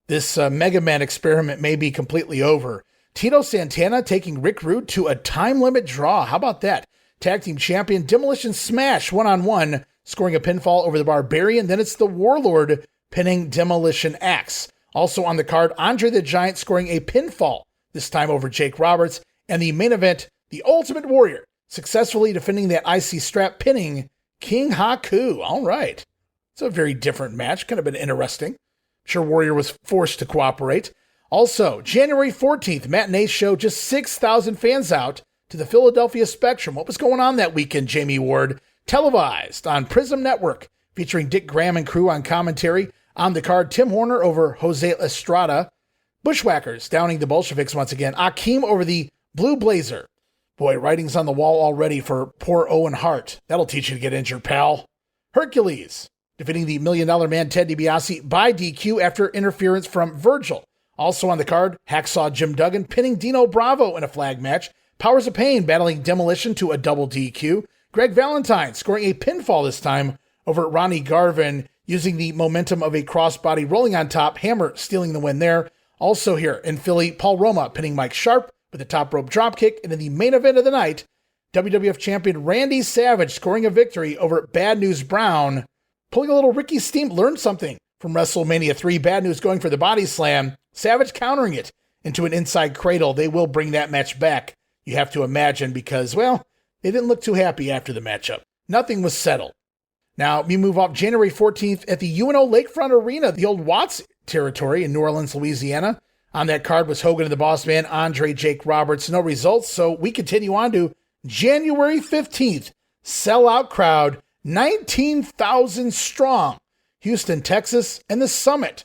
this Mega Man experiment may be completely over. Tito Santana taking Rick Rude to a time limit draw. How about that? Tag team champion Demolition smash one-on-one, scoring a pinfall over the Barbarian. Then it's the Warlord pinning Demolition Axe. Also on the card, Andre the Giant scoring a pinfall, this time over Jake Roberts. And the main event, the Ultimate Warrior, successfully defending that IC strap, pinning King Haku. All right. It's a very different match. Could have been interesting. I'm sure Warrior was forced to cooperate. Also, January 14th, matinee show, just 6,000 fans out to the Philadelphia Spectrum. What was going on that weekend, Jamie Ward? Televised on Prism Network, featuring Dick Graham and crew on commentary. On the card, Tim Horner over Jose Estrada. Bushwhackers downing the Bolsheviks once again. Akeem over the Blue Blazer. Boy, writing's on the wall already for poor Owen Hart. That'll teach you to get injured, pal. Hercules defeating the $1 Million Man Ted DiBiase by DQ after interference from Virgil. Also on the card, Hacksaw Jim Duggan pinning Dino Bravo in a flag match. Powers of Pain battling Demolition to a double DQ. Greg Valentine scoring a pinfall this time over Ronnie Garvin using the momentum of a crossbody rolling on top. Hammer stealing the win there. Also here in Philly, Paul Roma pinning Mike Sharp with a top rope dropkick. And in the main event of the night, WWF champion Randy Savage scoring a victory over Bad News Brown. Pulling a little Ricky Steam, learned something from WrestleMania 3. Bad News going for the body slam. Savage countering it into an inside cradle. They will bring that match back, you have to imagine, because, well, they didn't look too happy after the matchup. Nothing was settled. Now, we move up January 14th at the UNO Lakefront Arena, the old Watts territory in New Orleans, Louisiana. On that card was Hogan and the Boss Man, Andre Jake Roberts. No results, so we continue on to January 15th. Sellout crowd, 19,000 strong. Houston, Texas, and the Summit.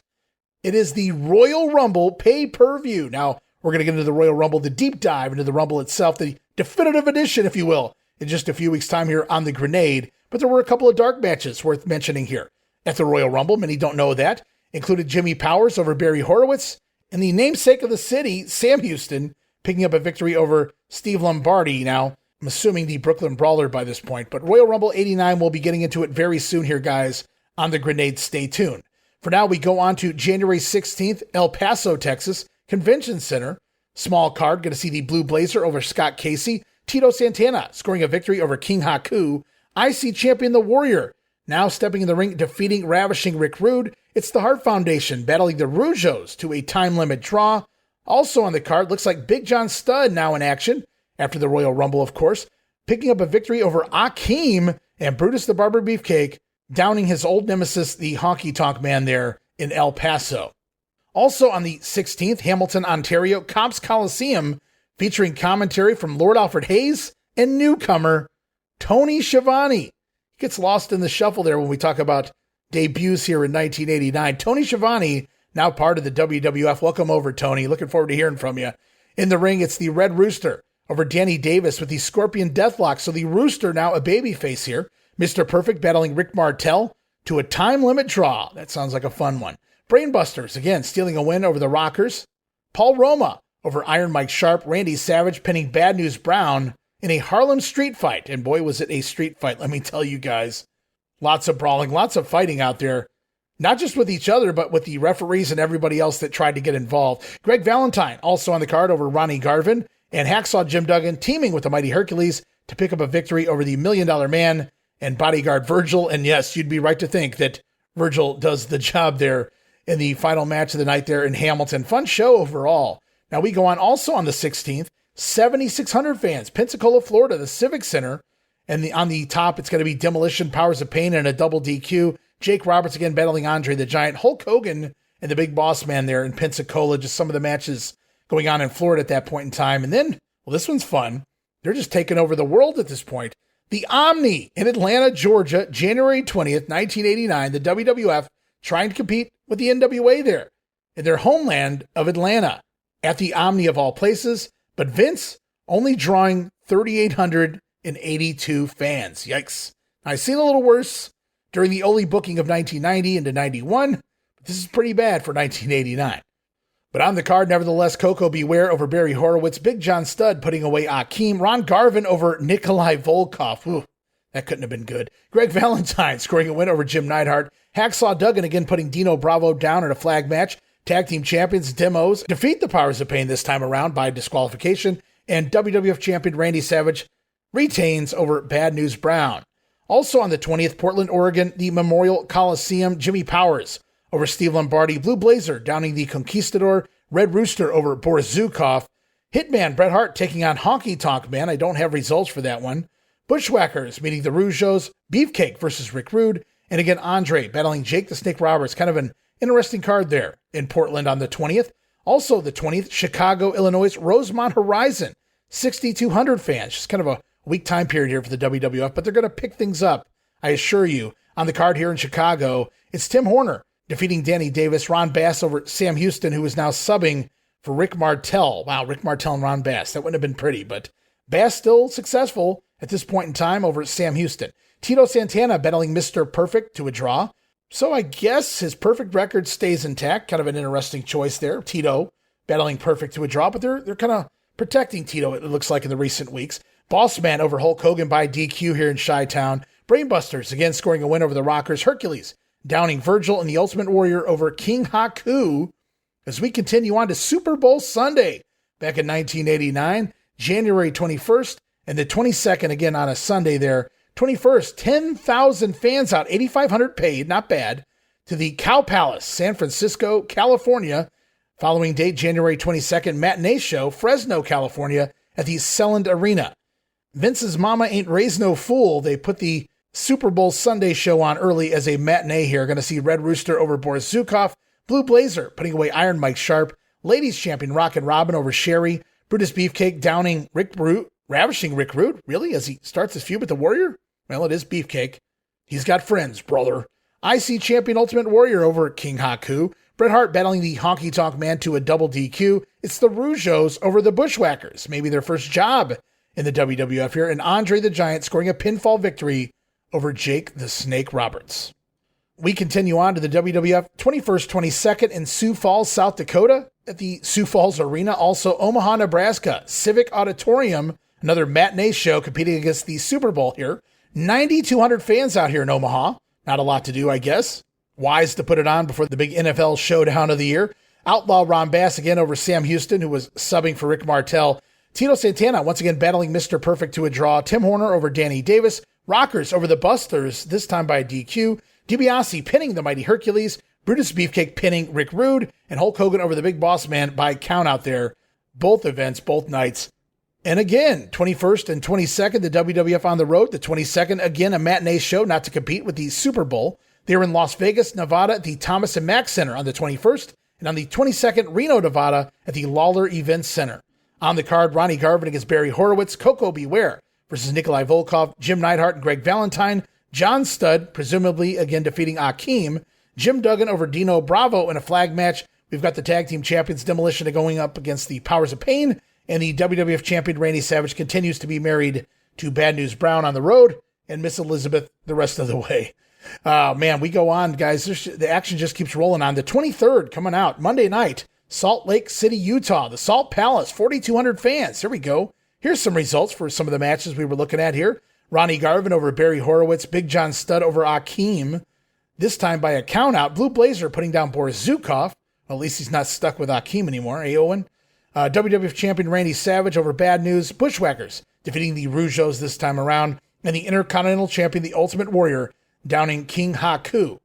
It is the Royal Rumble pay-per-view. Now, we're going to get into the Royal Rumble, the deep dive into the Rumble itself, the definitive edition, if you will, in just a few weeks' time here on the Grenade. But there were a couple of dark matches worth mentioning here at the Royal Rumble. Many don't know that. Included Jimmy Powers over Barry Horowitz, and the namesake of the city, Sam Houston, picking up a victory over Steve Lombardi. Now, I'm assuming the Brooklyn Brawler by this point, but Royal Rumble 89, we'll be getting into it very soon here, guys, on the Grenade. Stay tuned. For now, we go on to January 16th, El Paso, Texas, Convention Center. Small card, going to see the Blue Blazer over Scott Casey. Tito Santana scoring a victory over King Haku. IC champion The Warrior now stepping in the ring, defeating ravishing Rick Rude. It's the Hart Foundation battling the Rougeos to a time limit draw. Also on the card, looks like Big John Studd now in action after the Royal Rumble, of course, picking up a victory over Akeem and Brutus the Barber Beefcake, downing his old nemesis, the Honky Tonk Man there in El Paso. Also on the 16th, Hamilton, Ontario, Cops Coliseum, featuring commentary from Lord Alfred Hayes and newcomer Tony Schiavone. He gets lost in the shuffle there when we talk about debuts here in 1989. Tony Schiavone, now part of the WWF. Welcome over, Tony. Looking forward to hearing from you. In the ring, it's the Red Rooster over Danny Davis with the Scorpion Deathlock. So the Rooster now a babyface here. Mr. Perfect battling Rick Martel to a time limit draw. That sounds like a fun one. Brainbusters, again, stealing a win over the Rockers. Paul Roma over Iron Mike Sharp. Randy Savage pinning Bad News Brown in a Harlem street fight. And boy, was it a street fight, let me tell you guys. Lots of brawling, lots of fighting out there. Not just with each other, but with the referees and everybody else that tried to get involved. Greg Valentine also on the card over Ronnie Garvin. And Hacksaw Jim Duggan teaming with the mighty Hercules to pick up a victory over the $1 Million Man and bodyguard Virgil. And yes, you'd be right to think that Virgil does the job there in the final match of the night there in Hamilton. Fun show overall. Now we go on also on the 16th, 7,600 fans, Pensacola, Florida, the Civic Center. And on the top, it's going to be Demolition, Powers of Pain, and a double DQ. Jake Roberts again battling Andre the Giant, Hulk Hogan, and the Big Boss Man there in Pensacola. Just some of the matches going on in Florida at that point in time. And then, well, this one's fun. They're just taking over the world at this point. The Omni in Atlanta, Georgia, January 20th, 1989. The WWF trying to compete with the NWA there in their homeland of Atlanta at the Omni of all places. But Vince only drawing 3,882 fans. Yikes. I've seen a little worse during the early booking of 1990 into 91. But this is pretty bad for 1989. But on the card, nevertheless, Koko Beware over Barry Horowitz, Big John Studd putting away Akeem, Ron Garvin over Nikolai Volkov. Ooh, that couldn't have been good. Greg Valentine scoring a win over Jim Neidhart. Hacksaw Duggan again putting Dino Bravo down in a flag match. Tag team champions Demos defeat the Powers of Pain this time around by disqualification, and WWF champion Randy Savage retains over Bad News Brown. Also on the 20th, Portland, Oregon, the Memorial Coliseum, Jimmy Powers over Steve Lombardi, Blue Blazer downing the Conquistador, Red Rooster over Boris Zukov, Hitman Bret Hart taking on Honky Tonk Man. I don't have results for that one. Bushwhackers meeting the Rougeaus, Beefcake versus Rick Rude, and again Andre battling Jake the Snake Roberts. Kind of an interesting card there in Portland on the 20th. Also the 20th, Chicago, Illinois, Rosemont Horizon, 6,200 fans. Just kind of a weak time period here for the WWF, but they're going to pick things up, I assure you. On the card here in Chicago, it's Tim Horner defeating Danny Davis, Ron Bass over Sam Houston, who is now subbing for Rick Martel. Wow, Rick Martel and Ron Bass. That wouldn't have been pretty, but Bass still successful at this point in time over Sam Houston. Tito Santana battling Mr. Perfect to a draw. So I guess his perfect record stays intact. Kind of an interesting choice there. Tito battling Perfect to a draw, but they're kind of protecting Tito, it looks like, in the recent weeks. Boss Man over Hulk Hogan by DQ here in Chi-Town. Brainbusters again scoring a win over the Rockers. Hercules downing Virgil and the Ultimate Warrior over King Haku. As we continue on to Super Bowl Sunday back in 1989, January 21st, and the 22nd again on a Sunday there. 21st, 10,000 fans out, 8,500 paid, not bad, to the Cow Palace, San Francisco, California. Following date, January 22nd, matinee show, Fresno, California, at the Selland Arena. Vince's mama ain't raised no fool. They put the Super Bowl Sunday show on early as a matinee here. Going to see Red Rooster over Boris Zukov, Blue Blazer putting away Iron Mike Sharp, Ladies Champion Rockin' Robin over Sherry, Brutus Beefcake downing Rick Rude, ravishing Rick Rude, really, as he starts his feud with the Warrior? Well, it is Beefcake. He's got friends, brother. IC Champion Ultimate Warrior over King Haku. Bret Hart battling the Honky Tonk Man to a double DQ. It's the Rougeaus over the Bushwhackers, maybe their first job in the WWF here, and Andre the Giant scoring a pinfall victory over Jake the Snake Roberts. We continue on to the WWF 21st, 22nd in Sioux Falls, South Dakota at the Sioux Falls Arena. Also Omaha, Nebraska, Civic Auditorium, another matinee show competing against the Super Bowl here. 9,200 fans out here in Omaha. Not a lot to do, I guess. Wise to put it on before the big NFL showdown of the year. Outlaw Ron Bass again over Sam Houston, who was subbing for Rick Martel. Tito Santana once again battling Mr. Perfect to a draw. Tim Horner over Danny Davis. Rockers over the Busters, this time by DQ. Dibiase pinning the Mighty Hercules. Brutus Beefcake pinning Rick Rude. And Hulk Hogan over the Big Boss Man by count out there. Both events, both nights. And again, 21st and 22nd, the WWF on the road. The 22nd, again, a matinee show, not to compete with the Super Bowl. They're in Las Vegas, Nevada at the Thomas and Mack Center on the 21st. And on the 22nd, Reno, Nevada at the Lawler Events Center. On the card, Ronnie Garvin against Barry Horowitz. Koko Beware versus Nikolai Volkov. Jim Neidhart and Greg Valentine. John Studd, presumably again defeating Akeem. Jim Duggan over Dino Bravo in a flag match. We've got the tag team champions Demolition going up against the Powers of Pain. And the WWF champion Randy Savage continues to be married to Bad News Brown on the road, and Miss Elizabeth the rest of the way. Man, we go on, guys. The action just keeps rolling on. The 23rd coming out, Monday night, Salt Lake City, Utah, the Salt Palace, 4,200 fans. Here we go. Here's some results for some of the matches we were looking at here. Ronnie Garvin over Barry Horowitz, Big John Studd over Akeem, this time by a count out. Blue Blazer putting down Boris Zukov. Well, at least he's not stuck with Akeem anymore, eh, Owen? WWF champion Randy Savage over Bad News. Bushwhackers defeating the Rougeaus this time around. And the Intercontinental champion, the Ultimate Warrior, downing King Haku.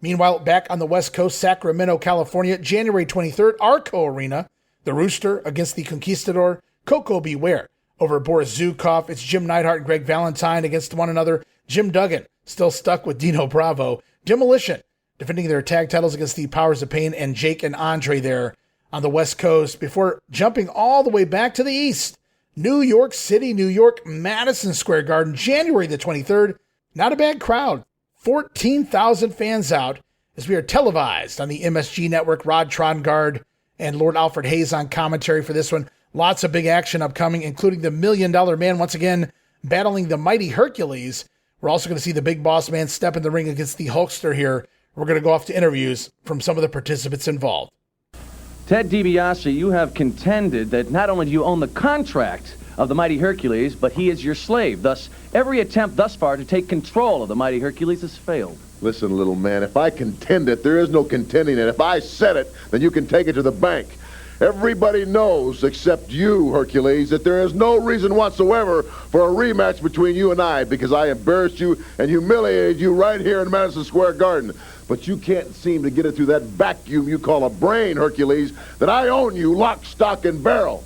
Meanwhile, back on the West Coast, Sacramento, California, January 23rd, Arco Arena. The Rooster against the Conquistador. Koko Beware over Boris Zukov. It's Jim Neidhart and Greg Valentine against one another. Jim Duggan still stuck with Dino Bravo. Demolition defending their tag titles against the Powers of Pain and Jake and Andre there on the West Coast before jumping all the way back to the East. New York City, New York, Madison Square Garden, January the 23rd. Not a bad crowd. 14,000 fans out as we are televised on the MSG Network. Rod Trongard and Lord Alfred Hayes on commentary for this one. Lots of big action upcoming, including the $1 Million Man once again battling the Mighty Hercules. We're also going to see the Big Boss Man step in the ring against the Hulkster here. We're going to go off to interviews from some of the participants involved. Ted DiBiase, you have contended that not only do you own the contract of the mighty Hercules, but he is your slave. Thus, every attempt thus far to take control of the mighty Hercules has failed. Listen, little man, if I contend it, there is no contending it. If I said it, then you can take it to the bank. Everybody knows, except you, Hercules, that there is no reason whatsoever for a rematch between you and I, because I embarrassed you and humiliated you right here in Madison Square Garden. But you can't seem to get it through that vacuum you call a brain, Hercules, that I own you lock, stock, and barrel.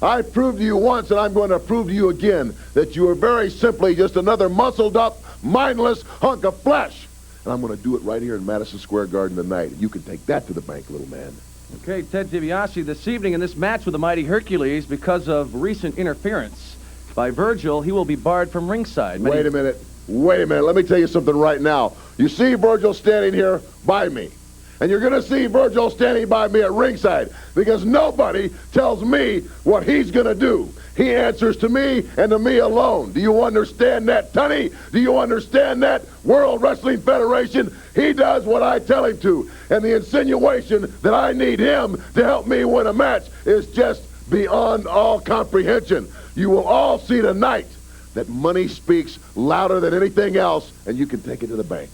I proved to you once, and I'm going to prove to you again, that you are very simply just another muscled-up, mindless hunk of flesh. And I'm going to do it right here in Madison Square Garden tonight. You can take that to the bank, little man. Okay, Ted Dibiase, this evening in this match with the mighty Hercules, because of recent interference by Virgil, he will be barred from ringside. Wait a minute. Let me tell you something right now. You see Virgil standing here by me. And you're going to see Virgil standing by me at ringside, because nobody tells me what he's going to do. He answers to me and to me alone. Do you understand that, Tunny? Do you understand that, World Wrestling Federation? He does what I tell him to. And the insinuation that I need him to help me win a match is just beyond all comprehension. You will all see tonight that money speaks louder than anything else, and you can take it to the bank.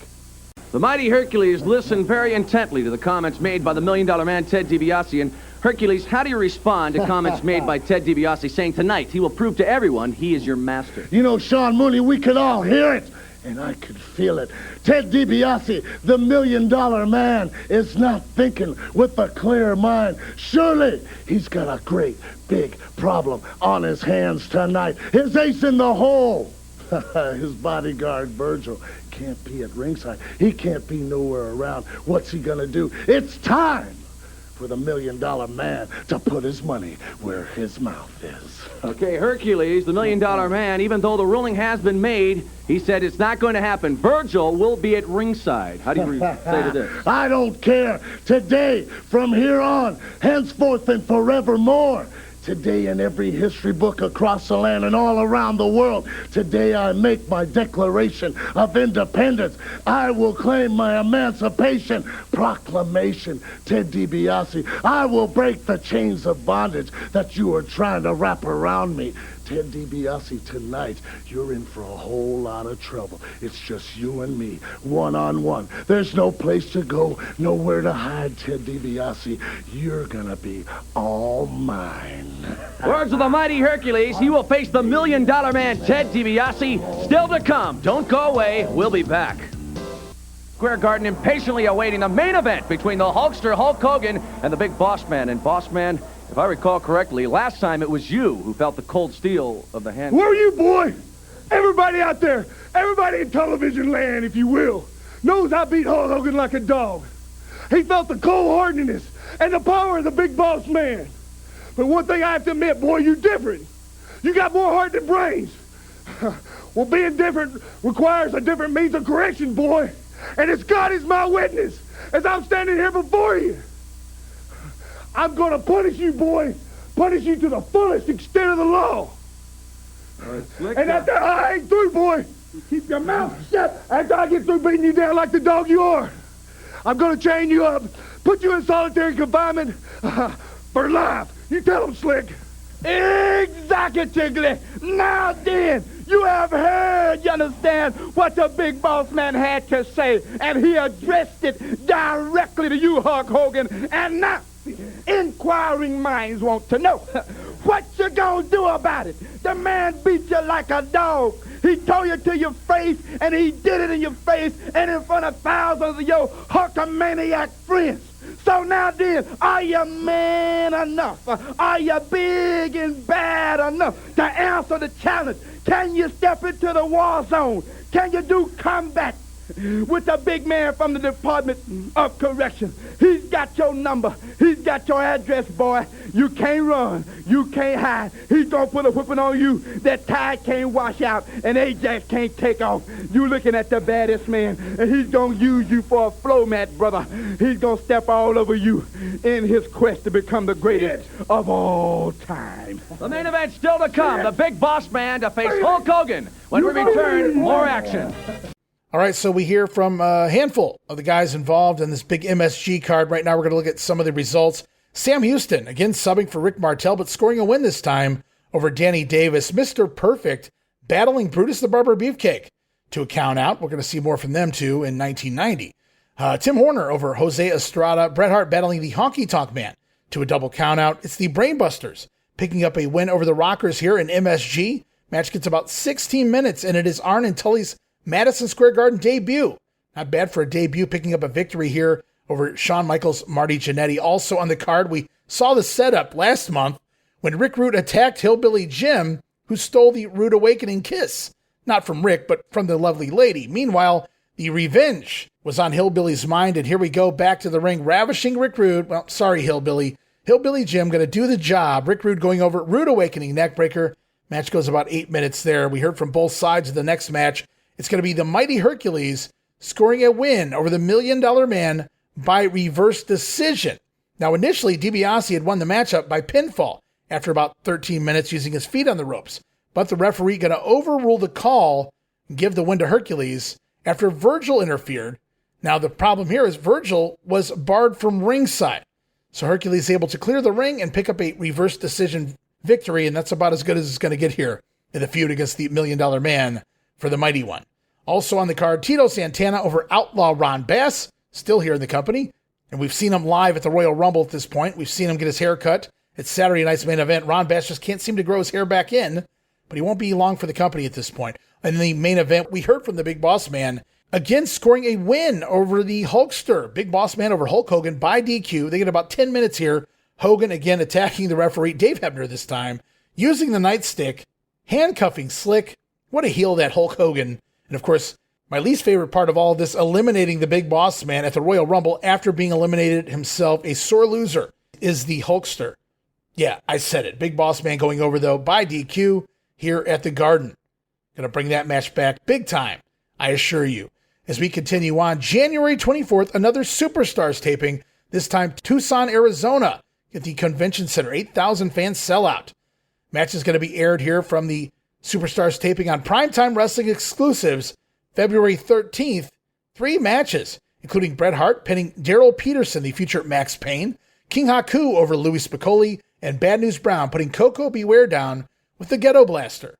The mighty Hercules listened very intently to the comments made by the $1 Million Man, Ted Dibiase. And Hercules, how do you respond to comments made by Ted Dibiase saying tonight he will prove to everyone he is your master? You know, Sean Mooney, we could all hear it, and I could feel it. Ted Dibiase, the $1 Million Man, is not thinking with a clear mind. Surely he's got a great, big problem on his hands tonight. His ace in the hole. His bodyguard, Virgil, can't be at ringside. He can't be nowhere around. What's he gonna do? It's time for the $1 Million Man to put his money where his mouth is. Okay, Hercules, the $1 Million Man, even though the ruling has been made, he said it's not going to happen. Virgil will be at ringside. How do you say to this? I don't care. Today, from here on, henceforth and forevermore. Today in every history book across the land and all around the world, today I make my declaration of independence. I will claim my emancipation proclamation, Ted Dibiase. I will break the chains of bondage that you are trying to wrap around me. Ted Dibiase, tonight, you're in for a whole lot of trouble. It's just you and me, one-on-one. There's no place to go, nowhere to hide, Ted Dibiase. You're gonna be all mine. Words of the mighty Hercules, he will face the $1 Million Man, Ted Dibiase. Still to come. Don't go away. We'll be back. Square Garden impatiently awaiting the main event between the Hulkster Hulk Hogan and the Big Boss Man. And Boss Man, if I recall correctly, last time it was you who felt the cold steel of the hand. Where are you, boy? Everybody out there, everybody in television land, if you will, knows I beat Hulk Hogan like a dog. He felt the cold hardness and the power of the Big Boss Man. But one thing I have to admit, boy, you're different. You got more heart than brains. Well, being different requires a different means of correction, boy. And as God is my witness, as I'm standing here before you, I'm going to punish you, boy. Punish you to the fullest extent of the law. And after I ain't through, boy, keep your mouth shut. After I get through beating you down like the dog you are, I'm going to chain you up, put you in solitary confinement for life. You tell them, Slick. Exactly. Now then, you have heard, you understand, what the Big Boss Man had to say, and he addressed it directly to you, Hulk Hogan. And now, inquiring minds want to know, what you gonna do about it? The man beat you like a dog. He told you to your face, and he did it in your face and in front of thousands of your Hulkamaniac friends. So now then, are you man enough? Are you big and bad enough to answer the challenge? Can you step into the war zone? Can you do combat with the big man from the Department of Correction? He's got your number. He's got your address, boy. You can't run. You can't hide. He's gonna put a whipping on you that Tide can't wash out and Ajax can't take off. You looking at the baddest man, and he's gonna use you for a flow mat, brother. He's gonna step all over you in his quest to become the greatest of all time. The main event still to come. The Big Boss Man to face Hulk Hogan. When we return, more action. All right, so we hear from a handful of the guys involved in this big MSG card. Right now, we're going to look at some of the results. Sam Houston, again, subbing for Rick Martel, but scoring a win this time over Danny Davis. Mr. Perfect battling Brutus the Barber Beefcake to a count out. We're going to see more from them too in 1990. Tim Horner over Jose Estrada. Bret Hart battling the Honky Tonk Man to a double count out. It's the Brainbusters picking up a win over the Rockers here in MSG. Match gets about 16 minutes, and it is Arn and Tully's Madison Square Garden debut. Not bad for a debut, picking up a victory here over Shawn Michaels, Marty Jannetty. Also on the card, we saw the setup last month when Rick Rude attacked Hillbilly Jim, who stole the Rude Awakening kiss. Not from Rick, but from the lovely lady. Meanwhile, the revenge was on Hillbilly's mind, and here we go back to the ring, ravishing Rick Rude. Well, sorry, Hillbilly. Hillbilly Jim going to do the job. Rick Rude going over Rude Awakening neckbreaker. Match goes about 8 minutes there. We heard from both sides of the next match. It's going to be the Mighty Hercules scoring a win over the $1 Million Man by reverse decision. Now, initially, Dibiase had won the matchup by pinfall after about 13 minutes using his feet on the ropes. But the referee going to overrule the call and give the win to Hercules after Virgil interfered. Now, the problem here is Virgil was barred from ringside. So Hercules able to clear the ring and pick up a reverse decision victory, and that's about as good as it's going to get here in the feud against the $1 Million Man for the Mighty One. Also on the card, Tito Santana over Outlaw Ron Bass, still here in the company. And we've seen him live at the Royal Rumble at this point. We've seen him get his hair cut at Saturday night's main event. Ron Bass just can't seem to grow his hair back in, but he won't be long for the company at this point. In the main event, we heard from the Big Boss Man, again scoring a win over the Hulkster. Big Boss Man over Hulk Hogan by DQ. They get about 10 minutes here. Hogan again attacking the referee, Dave Hebner this time, using the nightstick, handcuffing Slick. What a heel that Hulk Hogan. And of course, my least favorite part of all of this, eliminating the Big Boss Man at the Royal Rumble after being eliminated himself, a sore loser, is the Hulkster. Yeah, I said it. Big Boss Man going over, though, by DQ here at the Garden. Going to bring that match back big time, I assure you. As we continue on, January 24th, another Superstars taping, this time Tucson, Arizona, at the Convention Center. 8,000 fans sellout. Match is going to be aired here from the Superstars taping on Primetime Wrestling Exclusives, February 13th. 3 matches, including Bret Hart pinning Daryl Peterson, the future Max Payne, King Haku over Louis Spicolli, and Bad News Brown putting Koko Beware down with the Ghetto Blaster.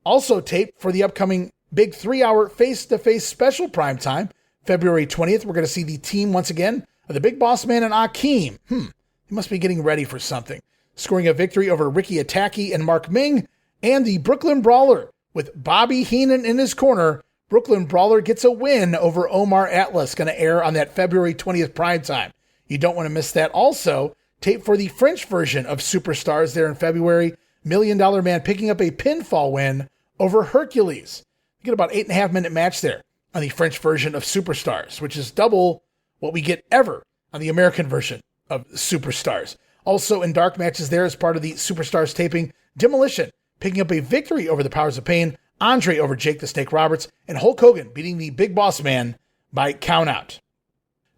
Also taped for the upcoming big 3-hour face-to-face special primetime, February 20th. We're going to see the team once again of the Big Boss Man and Akeem. He must be getting ready for something. Scoring a victory over Ricky Ataki and Mark Ming, and the Brooklyn Brawler with Bobby Heenan in his corner. Brooklyn Brawler gets a win over Omar Atlas, going to air on that February 20th primetime. You don't want to miss that. Also, tape for the French version of Superstars there in February. $1 Million Man picking up a pinfall win over Hercules. You get about 8.5 minute match there on the French version of Superstars, which is double what we get ever on the American version of Superstars. Also in dark matches there as part of the Superstars taping, Demolition picking up a victory over the Powers of Pain, Andre over Jake the Snake Roberts, and Hulk Hogan beating the Big Boss Man by countout.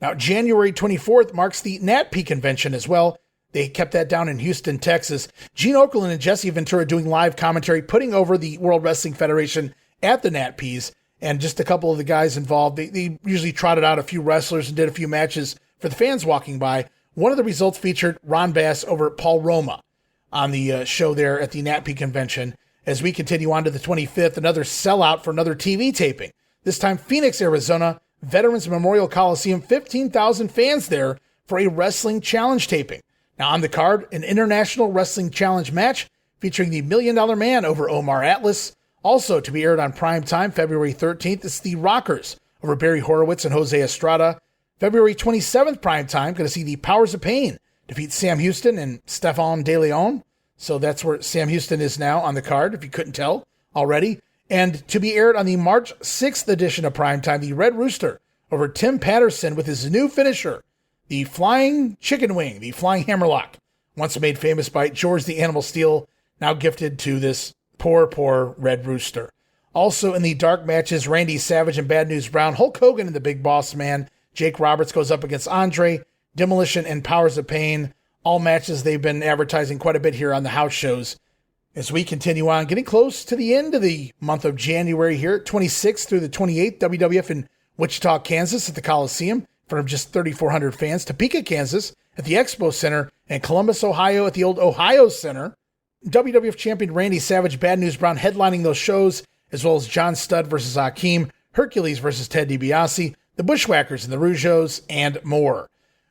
Now, January 24th marks the NatP convention as well. They kept that down in Houston, Texas. Gene Okerlund and Jesse Ventura doing live commentary, putting over the World Wrestling Federation at the NatPs, and just a couple of the guys involved. They usually trotted out a few wrestlers and did a few matches for the fans walking by. One of the results featured Ron Bass over Paul Roma on the show there at the NatP convention. As we continue on to the 25th, another sellout for another TV taping. This time, Phoenix, Arizona, Veterans Memorial Coliseum, 15,000 fans there for a wrestling challenge taping. Now on the card, an International Wrestling Challenge match featuring the $1 Million Man over Omar Atlas. Also to be aired on primetime, February 13th, it's the Rockers over Barry Horowitz and Jose Estrada. February 27th primetime, going to see the Powers of Pain defeat Sam Houston and Stefan De Leon. So that's where Sam Houston is now on the card, if you couldn't tell already. And to be aired on the March 6th edition of primetime, the Red Rooster over Tim Patterson with his new finisher, the Flying Chicken Wing, the Flying Hammerlock, once made famous by George the Animal Steel, now gifted to this poor Red Rooster. Also in the dark matches, Randy Savage and Bad News Brown, Hulk Hogan and the Big Boss Man, Jake Roberts goes up against Andre, Demolition and Powers of Pain. All matches they've been advertising quite a bit here on the house shows. As we continue on, getting close to the end of the month of January here, 26th through the 28th, WWF in Wichita, Kansas at the Coliseum, in front of just 3,400 fans. Topeka, Kansas at the Expo Center, and Columbus, Ohio at the old Ohio Center. WWF Champion Randy Savage, Bad News Brown headlining those shows, as well as John Studd versus Akeem, Hercules versus Ted DiBiase, the Bushwhackers and the Rougeaus, and more.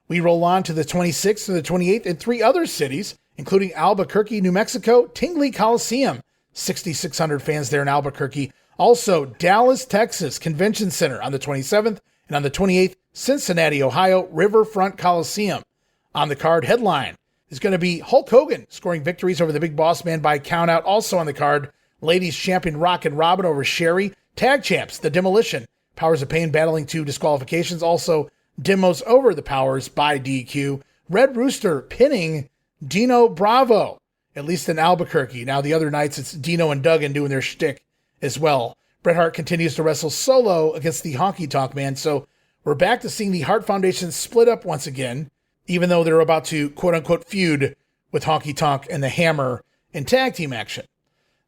We roll on to the 26th to the 28th in 3 other cities, including Albuquerque, New Mexico, Tingley Coliseum, 6,600 fans there in Albuquerque. Also, Dallas, Texas Convention Center on the 27th, and on the 28th, Cincinnati, Ohio, Riverfront Coliseum. On the card headline is going to be Hulk Hogan scoring victories over the Big Boss Man by countout. Also on the card, Ladies Champion Rockin' Robin over Sherry, Tag Champs, the Demolition, Powers of Pain battling 2 disqualifications. Also, Demos over the Powers by DQ. Red Rooster pinning Dino Bravo, at least in Albuquerque. Now the other nights it's Dino and Duggan doing their shtick as well. Bret Hart continues to wrestle solo against the Honky Tonk Man, so we're back to seeing the Hart Foundation split up once again, even though they're about to quote-unquote feud with Honky Tonk and the Hammer in tag team action.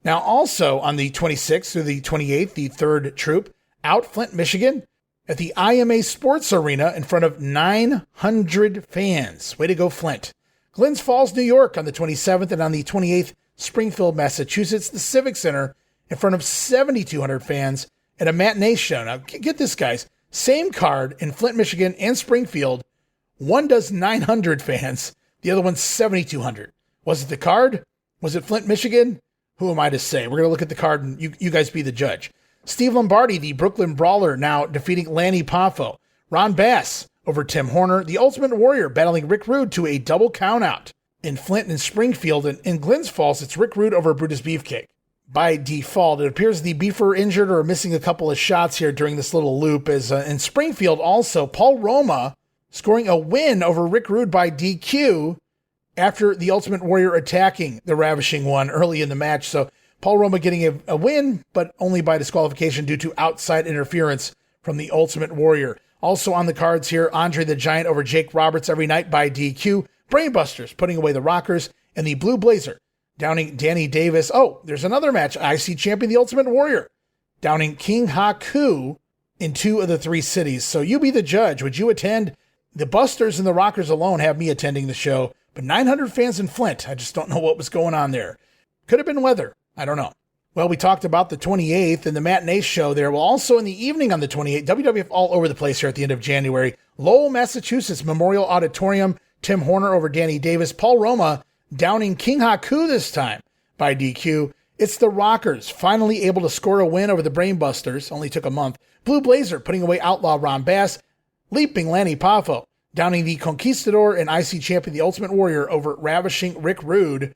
Now also on the 26th through the 28th, the third troop out Flint, Michigan at the IMA Sports Arena in front of 900 fans. Way to go, Flint. Glens Falls, New York on the 27th, and on the 28th, Springfield, Massachusetts, the Civic Center in front of 7,200 fans at a matinee show. Now get this, guys. Same card in Flint, Michigan and Springfield. One does 900 fans. The other one's 7,200. Was it the card? Was it Flint, Michigan? Who am I to say? We're going to look at the card and you guys be the judge. Steve Lombardi, the Brooklyn Brawler, now defeating Lanny Poffo. Ron Bass over Tim Horner. The Ultimate Warrior battling Rick Rude to a double countout. In Flint and Springfield and in Glens Falls, it's Rick Rude over Brutus Beefcake. By default, it appears the Beefer injured or missing a couple of shots here during this little loop. As in Springfield also, Paul Roma scoring a win over Rick Rude by DQ after the Ultimate Warrior attacking the Ravishing One early in the match. So Paul Roma getting a win, but only by disqualification due to outside interference from the Ultimate Warrior. Also on the cards here, Andre the Giant over Jake Roberts every night by DQ. Brainbusters putting away the Rockers, and the Blue Blazer downing Danny Davis. Oh, there's another match. IC Champion, the Ultimate Warrior, downing King Haku in 2 of the 3 cities. So you be the judge. Would you attend? The Busters and the Rockers alone have me attending the show, but 900 fans in Flint. I just don't know what was going on there. Could have been weather. I don't know. Well, we talked about the 28th and the matinee show there. Well, also in the evening on the 28th, WWF all over the place here at the end of January. Lowell, Massachusetts Memorial Auditorium, Tim Horner over Danny Davis. Paul Roma downing King Haku this time by DQ. It's the Rockers finally able to score a win over the Brainbusters. Only took a month. Blue Blazer putting away Outlaw Ron Bass. Leaping Lanny Poffo downing the Conquistador and IC Champion, the Ultimate Warrior over Ravishing Rick Rude.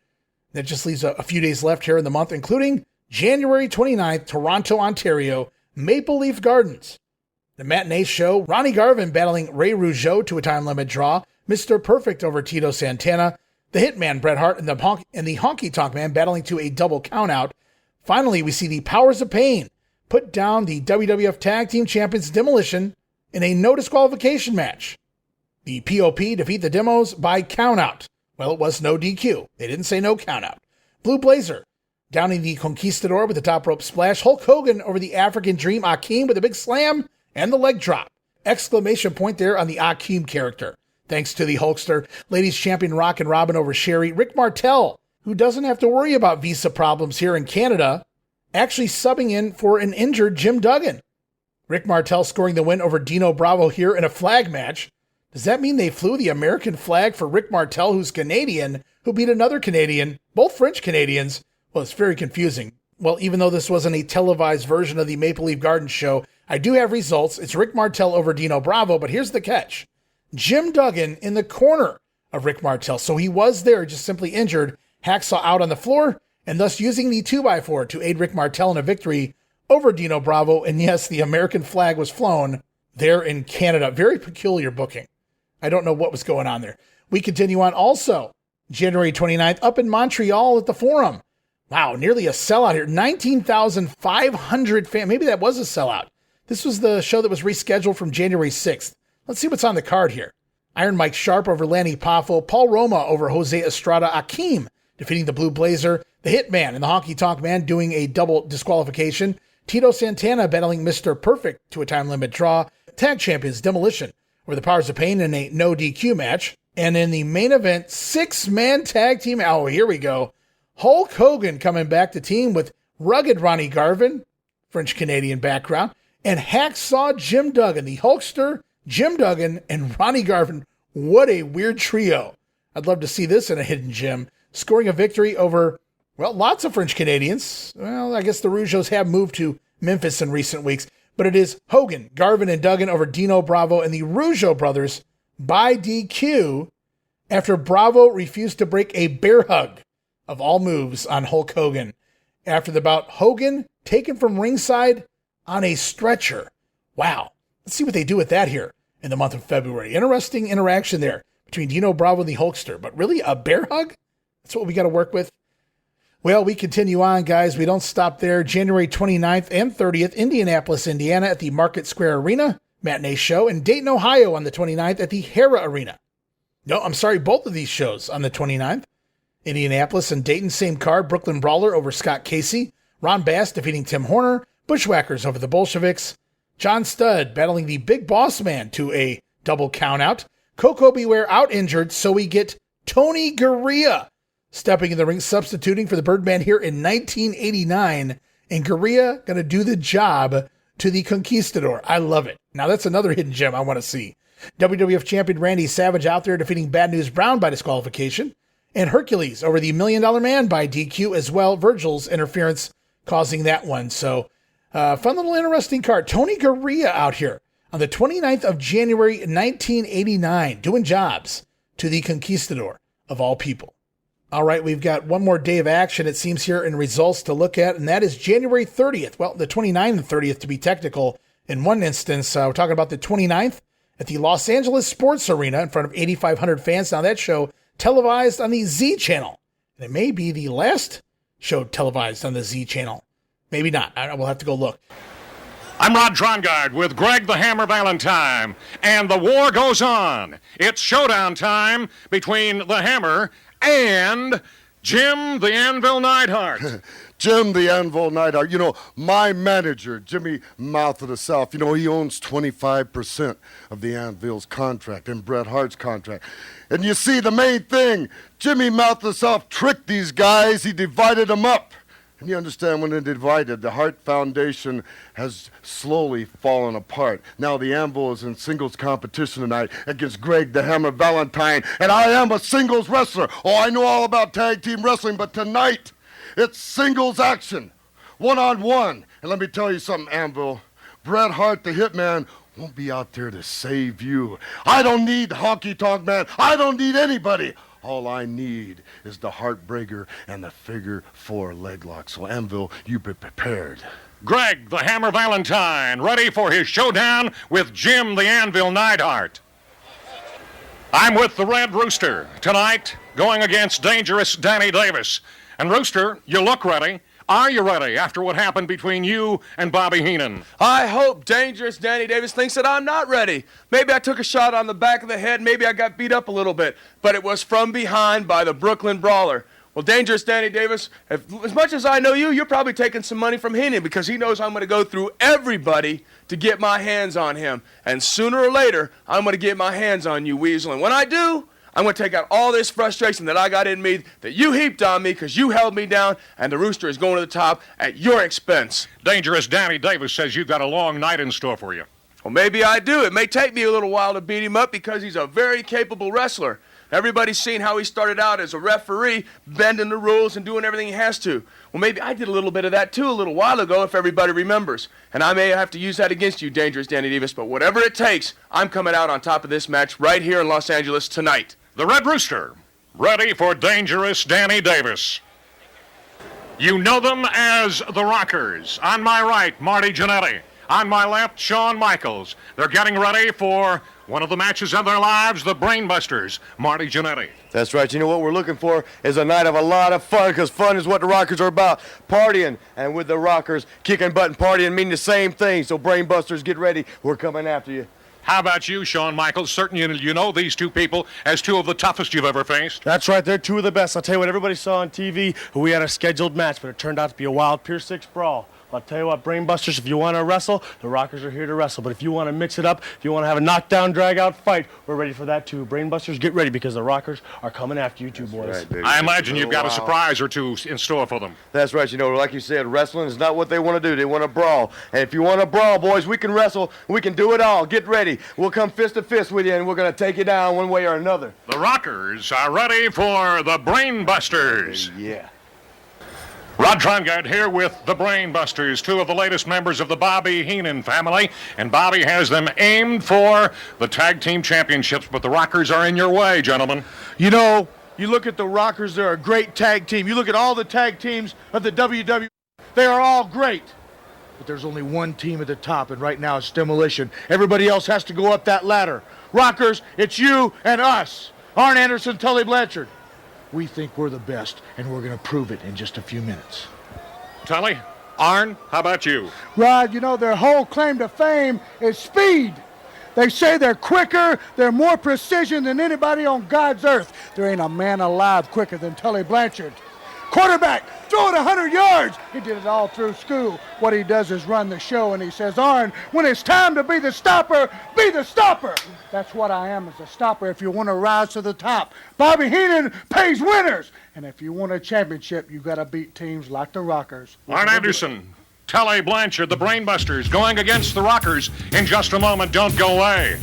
That just leaves a few days left here in the month, including January 29th, Toronto, Ontario, Maple Leaf Gardens. The matinee show, Ronnie Garvin battling Ray Rougeau to a time limit draw. Mr. Perfect over Tito Santana. The Hitman, Bret Hart, and the Honky Tonk Man battling to a double countout. Finally, we see the Powers of Pain put down the WWF Tag Team Champions Demolition in a no disqualification match. The POP defeat the Demos by countout. Well, it was no DQ. They didn't say no countout. Blue Blazer downing the Conquistador with the top rope splash. Hulk Hogan over the African Dream. Akeem with a big slam and the leg drop. Exclamation point there on the Akeem character. Thanks to the Hulkster. Ladies Champion Rockin' Robin over Sherry. Rick Martel, who doesn't have to worry about visa problems here in Canada, actually subbing in for an injured Jim Duggan. Rick Martel scoring the win over Dino Bravo here in a flag match. Does that mean they flew the American flag for Rick Martel, who's Canadian, who beat another Canadian, both French Canadians? Well, it's very confusing. Well, even though this wasn't a televised version of the Maple Leaf Gardens show, I do have results. It's Rick Martel over Dino Bravo, but here's the catch. Jim Duggan in the corner of Rick Martel. So he was there, just simply injured. Hacksaw out on the floor, and thus using the 2x4 to aid Rick Martel in a victory over Dino Bravo. And yes, the American flag was flown there in Canada. Very peculiar booking. I don't know what was going on there. We continue on also. January 29th, up in Montreal at the Forum. Wow, nearly a sellout here. 19,500 fans. Maybe that was a sellout. This was the show that was rescheduled from January 6th. Let's see what's on the card here. Iron Mike Sharp over Lanny Poffo. Paul Roma over Jose Estrada. Akeem defeating the Blue Blazer. The Hitman and the Honky Tonk Man doing a double disqualification. Tito Santana battling Mr. Perfect to a time limit draw. Tag Champions Demolition over the Powers of Pain in a no DQ match. And in the main event, 6-man tag team. Oh, here we go. Hulk Hogan coming back to team with rugged Ronnie Garvin, French-Canadian background, and Hacksaw Jim Duggan, the Hulkster, Jim Duggan, and Ronnie Garvin. What a weird trio. I'd love to see this in a hidden gem, scoring a victory over, well, lots of French Canadians. Well, I guess the Rougeaus have moved to Memphis in recent weeks, but it is Hogan, Garvin, and Duggan over Dino Bravo and the Rougeau brothers by DQ after Bravo refused to break a bear hug of all moves on Hulk Hogan. After the bout, Hogan taken from ringside on a stretcher. Wow. Let's see what they do with that here in the month of February. Interesting interaction there between Dino Bravo and the Hulkster, but really a bear hug? That's what we got to work with. Well, we continue on, guys. We don't stop there. January 29th and 30th, Indianapolis, Indiana at the Market Square Arena matinee show, and Dayton, Ohio on the 29th at the Hara Arena. No, I'm sorry, both of these shows on the 29th. Indianapolis and Dayton, same card. Brooklyn Brawler over Scott Casey. Ron Bass defeating Tim Horner. Bushwhackers over the Bolsheviks. John Studd battling the Big Boss Man to a double countout. Koko Beware out injured, so we get Tony Gurria stepping in the ring, substituting for the Birdman here in 1989. And Gurria going to do the job to the Conquistador. I love it. Now that's another hidden gem I want to see. WWF Champion Randy Savage out there defeating Bad News Brown by disqualification. And Hercules over the $1 Million Man by DQ as well. Virgil's interference causing that one. So, fun little interesting card. Tony Gurria out here on the 29th of January, 1989, doing jobs to the Conquistador of all people. All right, we've got one more day of action, it seems, here in results to look at, and that is January 30th. Well, the 29th and 30th to be technical. In one instance, we're talking about the 29th at the Los Angeles Sports Arena in front of 8,500 fans. Now, that show televised on the Z channel. And it may be the last show televised on the Z channel. Maybe not. I will have to go look. I'm Rod Trongard with Greg the Hammer Valentine, and the war goes on. It's showdown time between the Hammer and Jim the Anvil Neidhart. Jim the Anvil Neidhart. You know, my manager, Jimmy Mouth of the South, you know, he owns 25% of the Anvil's contract and Bret Hart's contract. And you see, the main thing, Jimmy Mouth of the South tricked these guys. He divided them up. And you understand, when they're divided, the Hart Foundation has slowly fallen apart. Now the Anvil is in singles competition tonight against Greg the Hammer Valentine, and I am a singles wrestler. Oh, I know all about tag team wrestling, but tonight it's singles action, one-on-one. And let me tell you something, Anvil. Bret Hart, the Hitman, won't be out there to save you. I don't need Honky Tonk Man. I don't need anybody. All I need is the Heartbreaker and the figure 4 leg lock. So, Anvil, you be prepared. Greg the Hammer Valentine, ready for his showdown with Jim the Anvil Neidhart. I'm with the Red Rooster tonight, going against Dangerous Danny Davis. And Rooster, you look ready. Are you ready after what happened between you and Bobby Heenan? I hope Dangerous Danny Davis thinks that I'm not ready. Maybe I took a shot on the back of the head. Maybe I got beat up a little bit. But it was from behind by the Brooklyn Brawler. Well, Dangerous Danny Davis, as much as I know you, you're probably taking some money from Heenan because he knows I'm going to go through everybody to get my hands on him. And sooner or later, I'm going to get my hands on you, Weasel. And when I do, I'm going to take out all this frustration that I got in me, that you heaped on me because you held me down, and the Rooster is going to the top at your expense. Dangerous Danny Davis says you've got a long night in store for you. Well, maybe I do. It may take me a little while to beat him up because he's a very capable wrestler. Everybody's seen how he started out as a referee, bending the rules and doing everything he has to. Well, maybe I did a little bit of that, too, a little while ago, if everybody remembers. And I may have to use that against you, Dangerous Danny Davis, but whatever it takes, I'm coming out on top of this match right here in Los Angeles tonight. The Red Rooster, ready for Dangerous Danny Davis. You know them as the Rockers. On my right, Marty Jannetty. On my left, Shawn Michaels. They're getting ready for one of the matches of their lives, the Brainbusters, Marty Jannetty. That's right. You know what we're looking for is a night of a lot of fun, because fun is what the Rockers are about. Partying, and with the Rockers, kicking butt and partying mean the same thing. So Brainbusters, get ready. We're coming after you. How about you, Shawn Michaels? Certainly you know these two people as two of the toughest you've ever faced. That's right. They're two of the best. I'll tell you what, everybody saw on TV, we had a scheduled match, but it turned out to be a wild Pier 6 brawl. I'll tell you what, Brainbusters, if you want to wrestle, the Rockers are here to wrestle. But if you want to mix it up, if you want to have a knockdown, drag-out fight, we're ready for that too. Brainbusters, get ready because the Rockers are coming after you two, boys. Right, I imagine you've got a surprise or two in store for them. That's right. You know, like you said, wrestling is not what they want to do. They want to brawl. And if you want to brawl, boys, we can wrestle. We can do it all. Get ready. We'll come fist to fist with you, and we're going to take you down one way or another. The Rockers are ready for the Brainbusters. Yeah. Rod Trongard here with the Brainbusters, two of the latest members of the Bobby Heenan family, and Bobby has them aimed for the tag team championships, but the Rockers are in your way, gentlemen. You know, you look at the Rockers, they're a great tag team. You look at all the tag teams of the WWF, they are all great. But there's only one team at the top, and right now it's Demolition. Everybody else has to go up that ladder. Rockers, it's you and us. Arn Anderson, Tully Blanchard. We think we're the best, and we're going to prove it in just a few minutes. Tully, Arn, how about you? Rod, you know, their whole claim to fame is speed. They say they're quicker, they're more precision than anybody on God's earth. There ain't a man alive quicker than Tully Blanchard. Quarterback, throw it 100 yards. He did it all through school. What he does is run the show, and he says, Arn, when it's time to be the stopper, be the stopper. That's what I am as a stopper if you want to rise to the top. Bobby Heenan pays winners. And if you want a championship, you got to beat teams like the Rockers. Arn Anderson, Tully Blanchard, the Brainbusters, going against the Rockers in just a moment. Don't go away.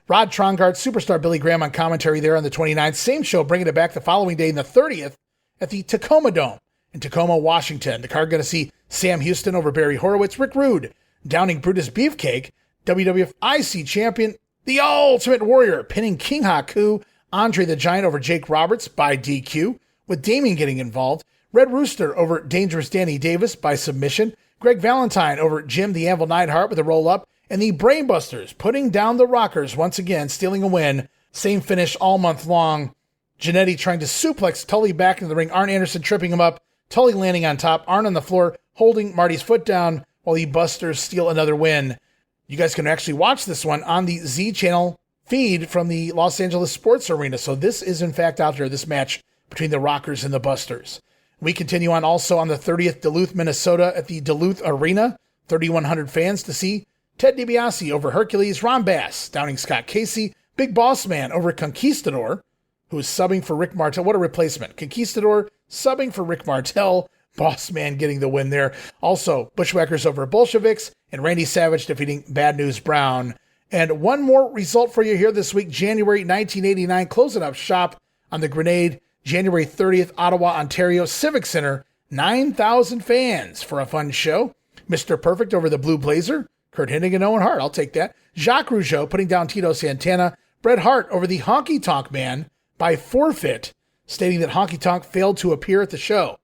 Rod Trongard, superstar Billy Graham on commentary there on the 29th. Same show, bringing it back the following day in the 30th at the Tacoma Dome in Tacoma, Washington. The card going to see Sam Houston over Barry Horowitz, Rick Rude, downing Brutus Beefcake, WWF IC champion, the Ultimate Warrior, pinning King Haku, Andre the Giant over Jake Roberts by DQ, with Damien getting involved, Red Rooster over Dangerous Danny Davis by submission, Greg Valentine over Jim the Anvil Neidhart with a roll-up, and the Brainbusters putting down the Rockers once again, stealing a win. Same finish all month long. Jannetty trying to suplex Tully back into the ring. Arn Anderson tripping him up. Tully landing on top. Arn on the floor holding Marty's foot down while the Busters steal another win. You guys can actually watch this one on the Z Channel feed from the Los Angeles Sports Arena. So this is in fact out there, this match between the Rockers and the Busters. We continue on also on the 30th, Duluth, Minnesota at the Duluth Arena. 3,100 fans to see Ted DiBiase over Hercules, Ron Bass downing Scott Casey, Big Boss Man over Conquistador, who is subbing for Rick Martel. What a replacement. Conquistador subbing for Rick Martel. Boss Man getting the win there. Also, Bushwhackers over Bolsheviks, and Randy Savage defeating Bad News Brown. And one more result for you here this week, January 1989, closing up shop on the Grenade, January 30th, Ottawa, Ontario, Civic Center, 9,000 fans for a fun show. Mr. Perfect over the Blue Blazer, Curt Hennig and Owen Hart, I'll take that. Jacques Rougeau putting down Tito Santana, Bret Hart over the Honky Tonk Man by forfeit, stating that Honky Tonk failed to appear at the show.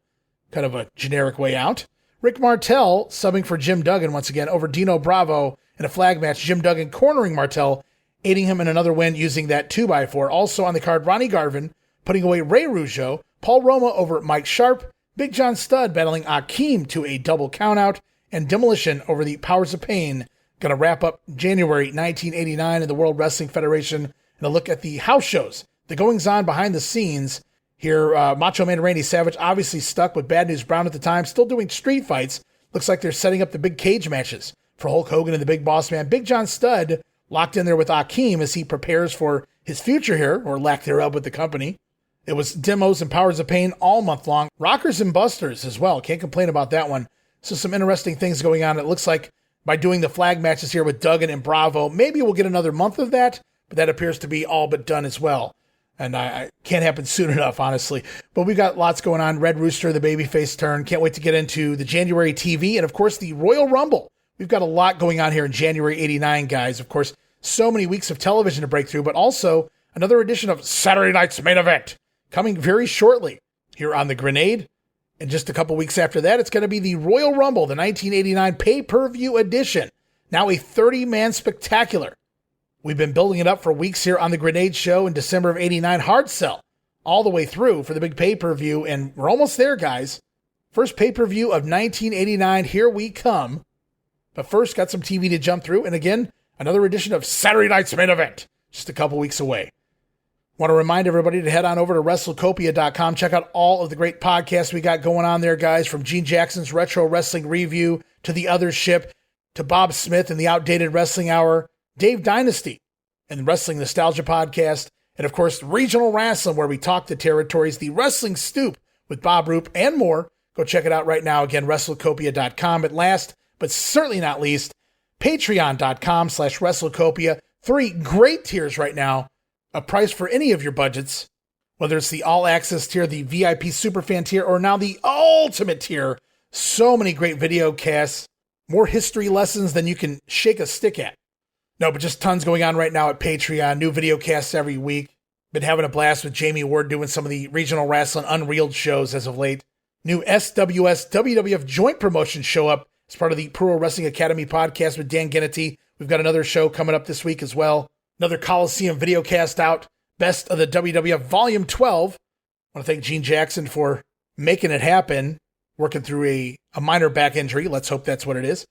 Kind of a generic way out. Rick Martel subbing for Jim Duggan once again over Dino Bravo in a flag match. Jim Duggan cornering Martel, aiding him in another win using that 2x4. Also on the card, Ronnie Garvin putting away Ray Rougeau, Paul Roma over Mike Sharp, Big John Studd battling Akeem to a double countout, and Demolition over the Powers of Pain. Going to wrap up January 1989 in the World Wrestling Federation and a look at the house shows, the goings-on behind the scenes. Here, Macho Man and Randy Savage obviously stuck with Bad News Brown at the time, still doing street fights. Looks like they're setting up the big cage matches for Hulk Hogan and the Big Boss Man. Big John Studd locked in there with Akeem as he prepares for his future here, or lack thereof, with the company. It was demos and Powers of Pain all month long. Rockers and Busters as well. Can't complain about that one. So some interesting things going on. It looks like by doing the flag matches here with Duggan and Bravo, maybe we'll get another month of that, but that appears to be all but done as well. And I can't happen soon enough, honestly. But we've got lots going on. Red Rooster, the babyface turn. Can't wait to get into the January TV and, of course, the Royal Rumble. We've got a lot going on here in January 89, guys. Of course, so many weeks of television to break through, but also another edition of Saturday Night's Main Event coming very shortly here on the Grenade. And just a couple weeks after that, it's going to be the Royal Rumble, the 1989 pay-per-view edition. Now a 30-man spectacular. We've been building it up for weeks here on the Grenade Show in December of 89. Hard sell all the way through for the big pay-per-view, and we're almost there, guys. First pay-per-view of 1989, here we come. But first, got some TV to jump through, and again, another edition of Saturday Night's Main Event, just a couple weeks away. Want to remind everybody to head on over to WrestleCopia.com. Check out all of the great podcasts we got going on there, guys, from Gene Jackson's Retro Wrestling Review to The Other Ship to Bob Smith and the Outdated Wrestling Hour, Dave Dynasty and the Wrestling Nostalgia Podcast, and, of course, Regional Wrestling, where we talk the territories, the Wrestling Stoop with Bob Roop, and more. Go check it out right now. Again, WrestleCopia.com. At last, but certainly not least, Patreon.com/WrestleCopia. 3 great tiers right now. A price for any of your budgets, whether it's the all-access tier, the VIP Superfan tier, or now the Ultimate tier. So many great video casts, more history lessons than you can shake a stick at. No, but just tons going on right now at Patreon. New video casts every week. Been having a blast with Jamie Ward doing some of the Regional Wrestling Unreeled shows as of late. New SWS WWF joint promotion show up as part of the Pro Wrestling Academy podcast with Dan Ginnity. We've got another show coming up this week as well. Another Coliseum video cast out. Best of the WWF Volume 12. I want to thank Gene Jackson for making it happen. Working through a minor back injury. Let's hope that's what it is.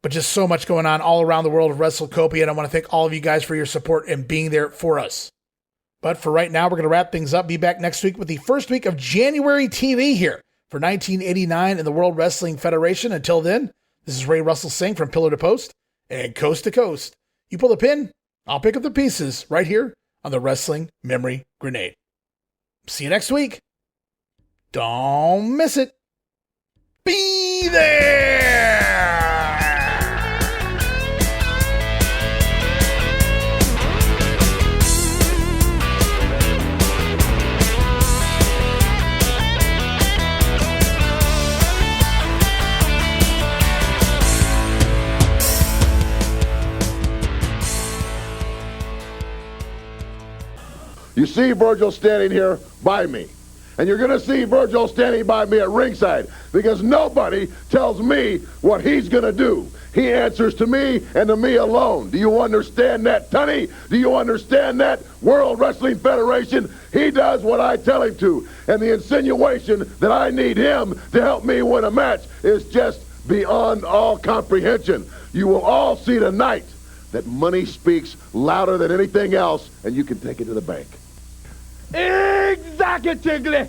But just so much going on all around the world of WrestleCopia. And I want to thank all of you guys for your support and being there for us. But for right now, we're going to wrap things up. Be back next week with the first week of January TV here for 1989 in the World Wrestling Federation. Until then, this is Ray Russell Singh from Pillar to Post and Coast to Coast. You pull the pin, I'll pick up the pieces right here on the Wrestling Memory Grenade. See you next week. Don't miss it. Be there! You see Virgil standing here by me. And you're going to see Virgil standing by me at ringside because nobody tells me what he's going to do. He answers to me and to me alone. Do you understand that, Tunny? Do you understand that, World Wrestling Federation? He does what I tell him to. And the insinuation that I need him to help me win a match is just beyond all comprehension. You will all see tonight that money speaks louder than anything else, and you can take it to the bank. Exactly.